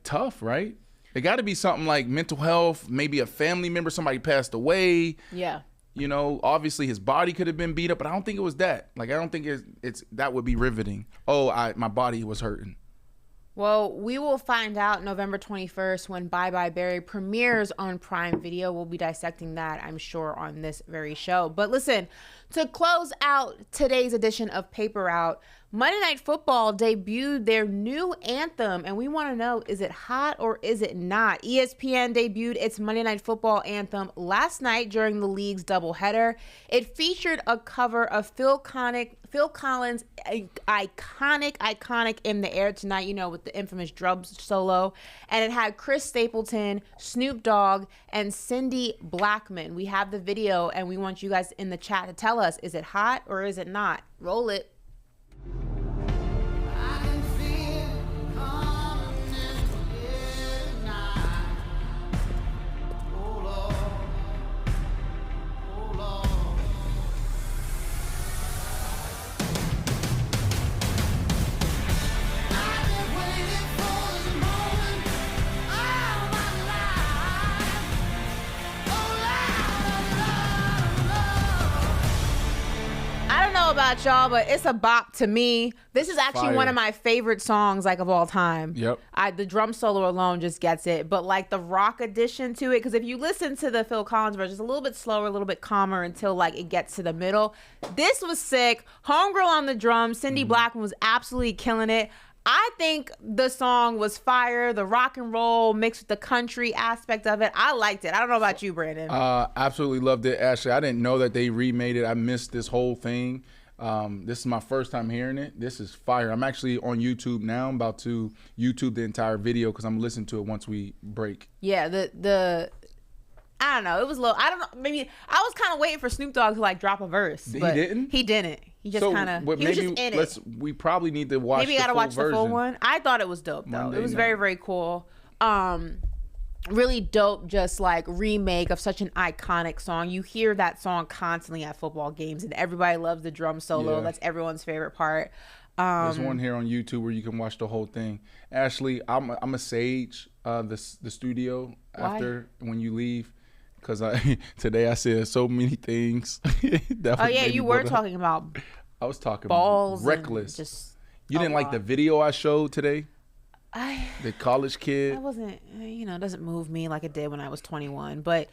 tough, right? It got to be something like mental health, maybe a family member, somebody passed away. Yeah. You know, obviously his body could have been beat up, but I don't think it was that. Like, I don't think it's that would be riveting. Oh, my body was hurting. Well, we will find out November 21st when Bye Bye Barry premieres on Prime Video. We'll be dissecting that, I'm sure, on this very show. But listen, to close out today's edition of Paper Route, Monday Night Football debuted their new anthem, and we want to know, is it hot or is it not? ESPN debuted its Monday Night Football anthem last night during the league's doubleheader. It featured a cover of Phil Collins' iconic In the Air Tonight, you know, with the infamous drums solo. And it had Chris Stapleton, Snoop Dogg, and Cindy Blackman. We have the video, and we want you guys in the chat to tell us, is it hot or is it not? Roll it. About y'all, but it's a bop to me. This is actually one of my favorite songs, like, of all time. Yep. The drum solo alone just gets it, but like the rock addition to it, because if you listen to the Phil Collins version, it's a little bit slower, a little bit calmer until like it gets to the middle. This was sick. Homegirl on the drums, Cindy Blackman was absolutely killing it. I think the song was fire. The rock and roll mixed with the country aspect of it. I liked it. I don't know about you, Brandon. Absolutely loved it, Ashley. I didn't know that they remade it. I missed this whole thing. This is my first time hearing it. This is fire. I'm actually on YouTube now. I'm about to YouTube the entire video because I'm listening to it once we break. Yeah, I don't know. It was low. I don't know. Maybe I was kind of waiting for Snoop Dogg to like drop a verse. But he didn't. He didn't. He just kind of. He was just in it. We probably need to watch. Maybe you gotta watch the full one. I thought it was dope though. Monday it was night. very, very cool. Really dope. Just like remake of such an iconic song. You hear that song constantly at football games, and everybody loves the drum solo. Yeah. That's everyone's favorite part. There's one here on YouTube where you can watch the whole thing. Ashley, I'm a sage the studio after when you leave. Because today I said so many things. You were talking about I was talking balls reckless. Just you didn't like the video I showed today? The college kid? That wasn't, doesn't move me like it did when I was 21. But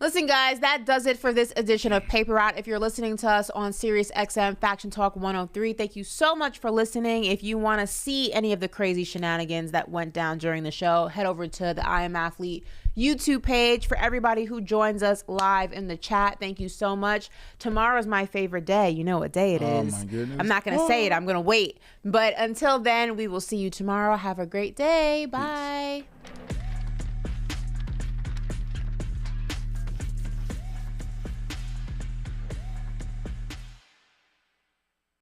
listen, guys, that does it for this edition of Paper Route. If you're listening to us on Sirius XM Faction Talk 103, thank you so much for listening. If you want to see any of the crazy shenanigans that went down during the show, head over to the I Am Athlete YouTube page. For everybody who joins us live in the chat, thank you so much. Tomorrow's my favorite day. You know what day it is. Oh, my goodness. I'm not going to say it. I'm going to wait. But until then, we will see you tomorrow. Have a great day. Bye.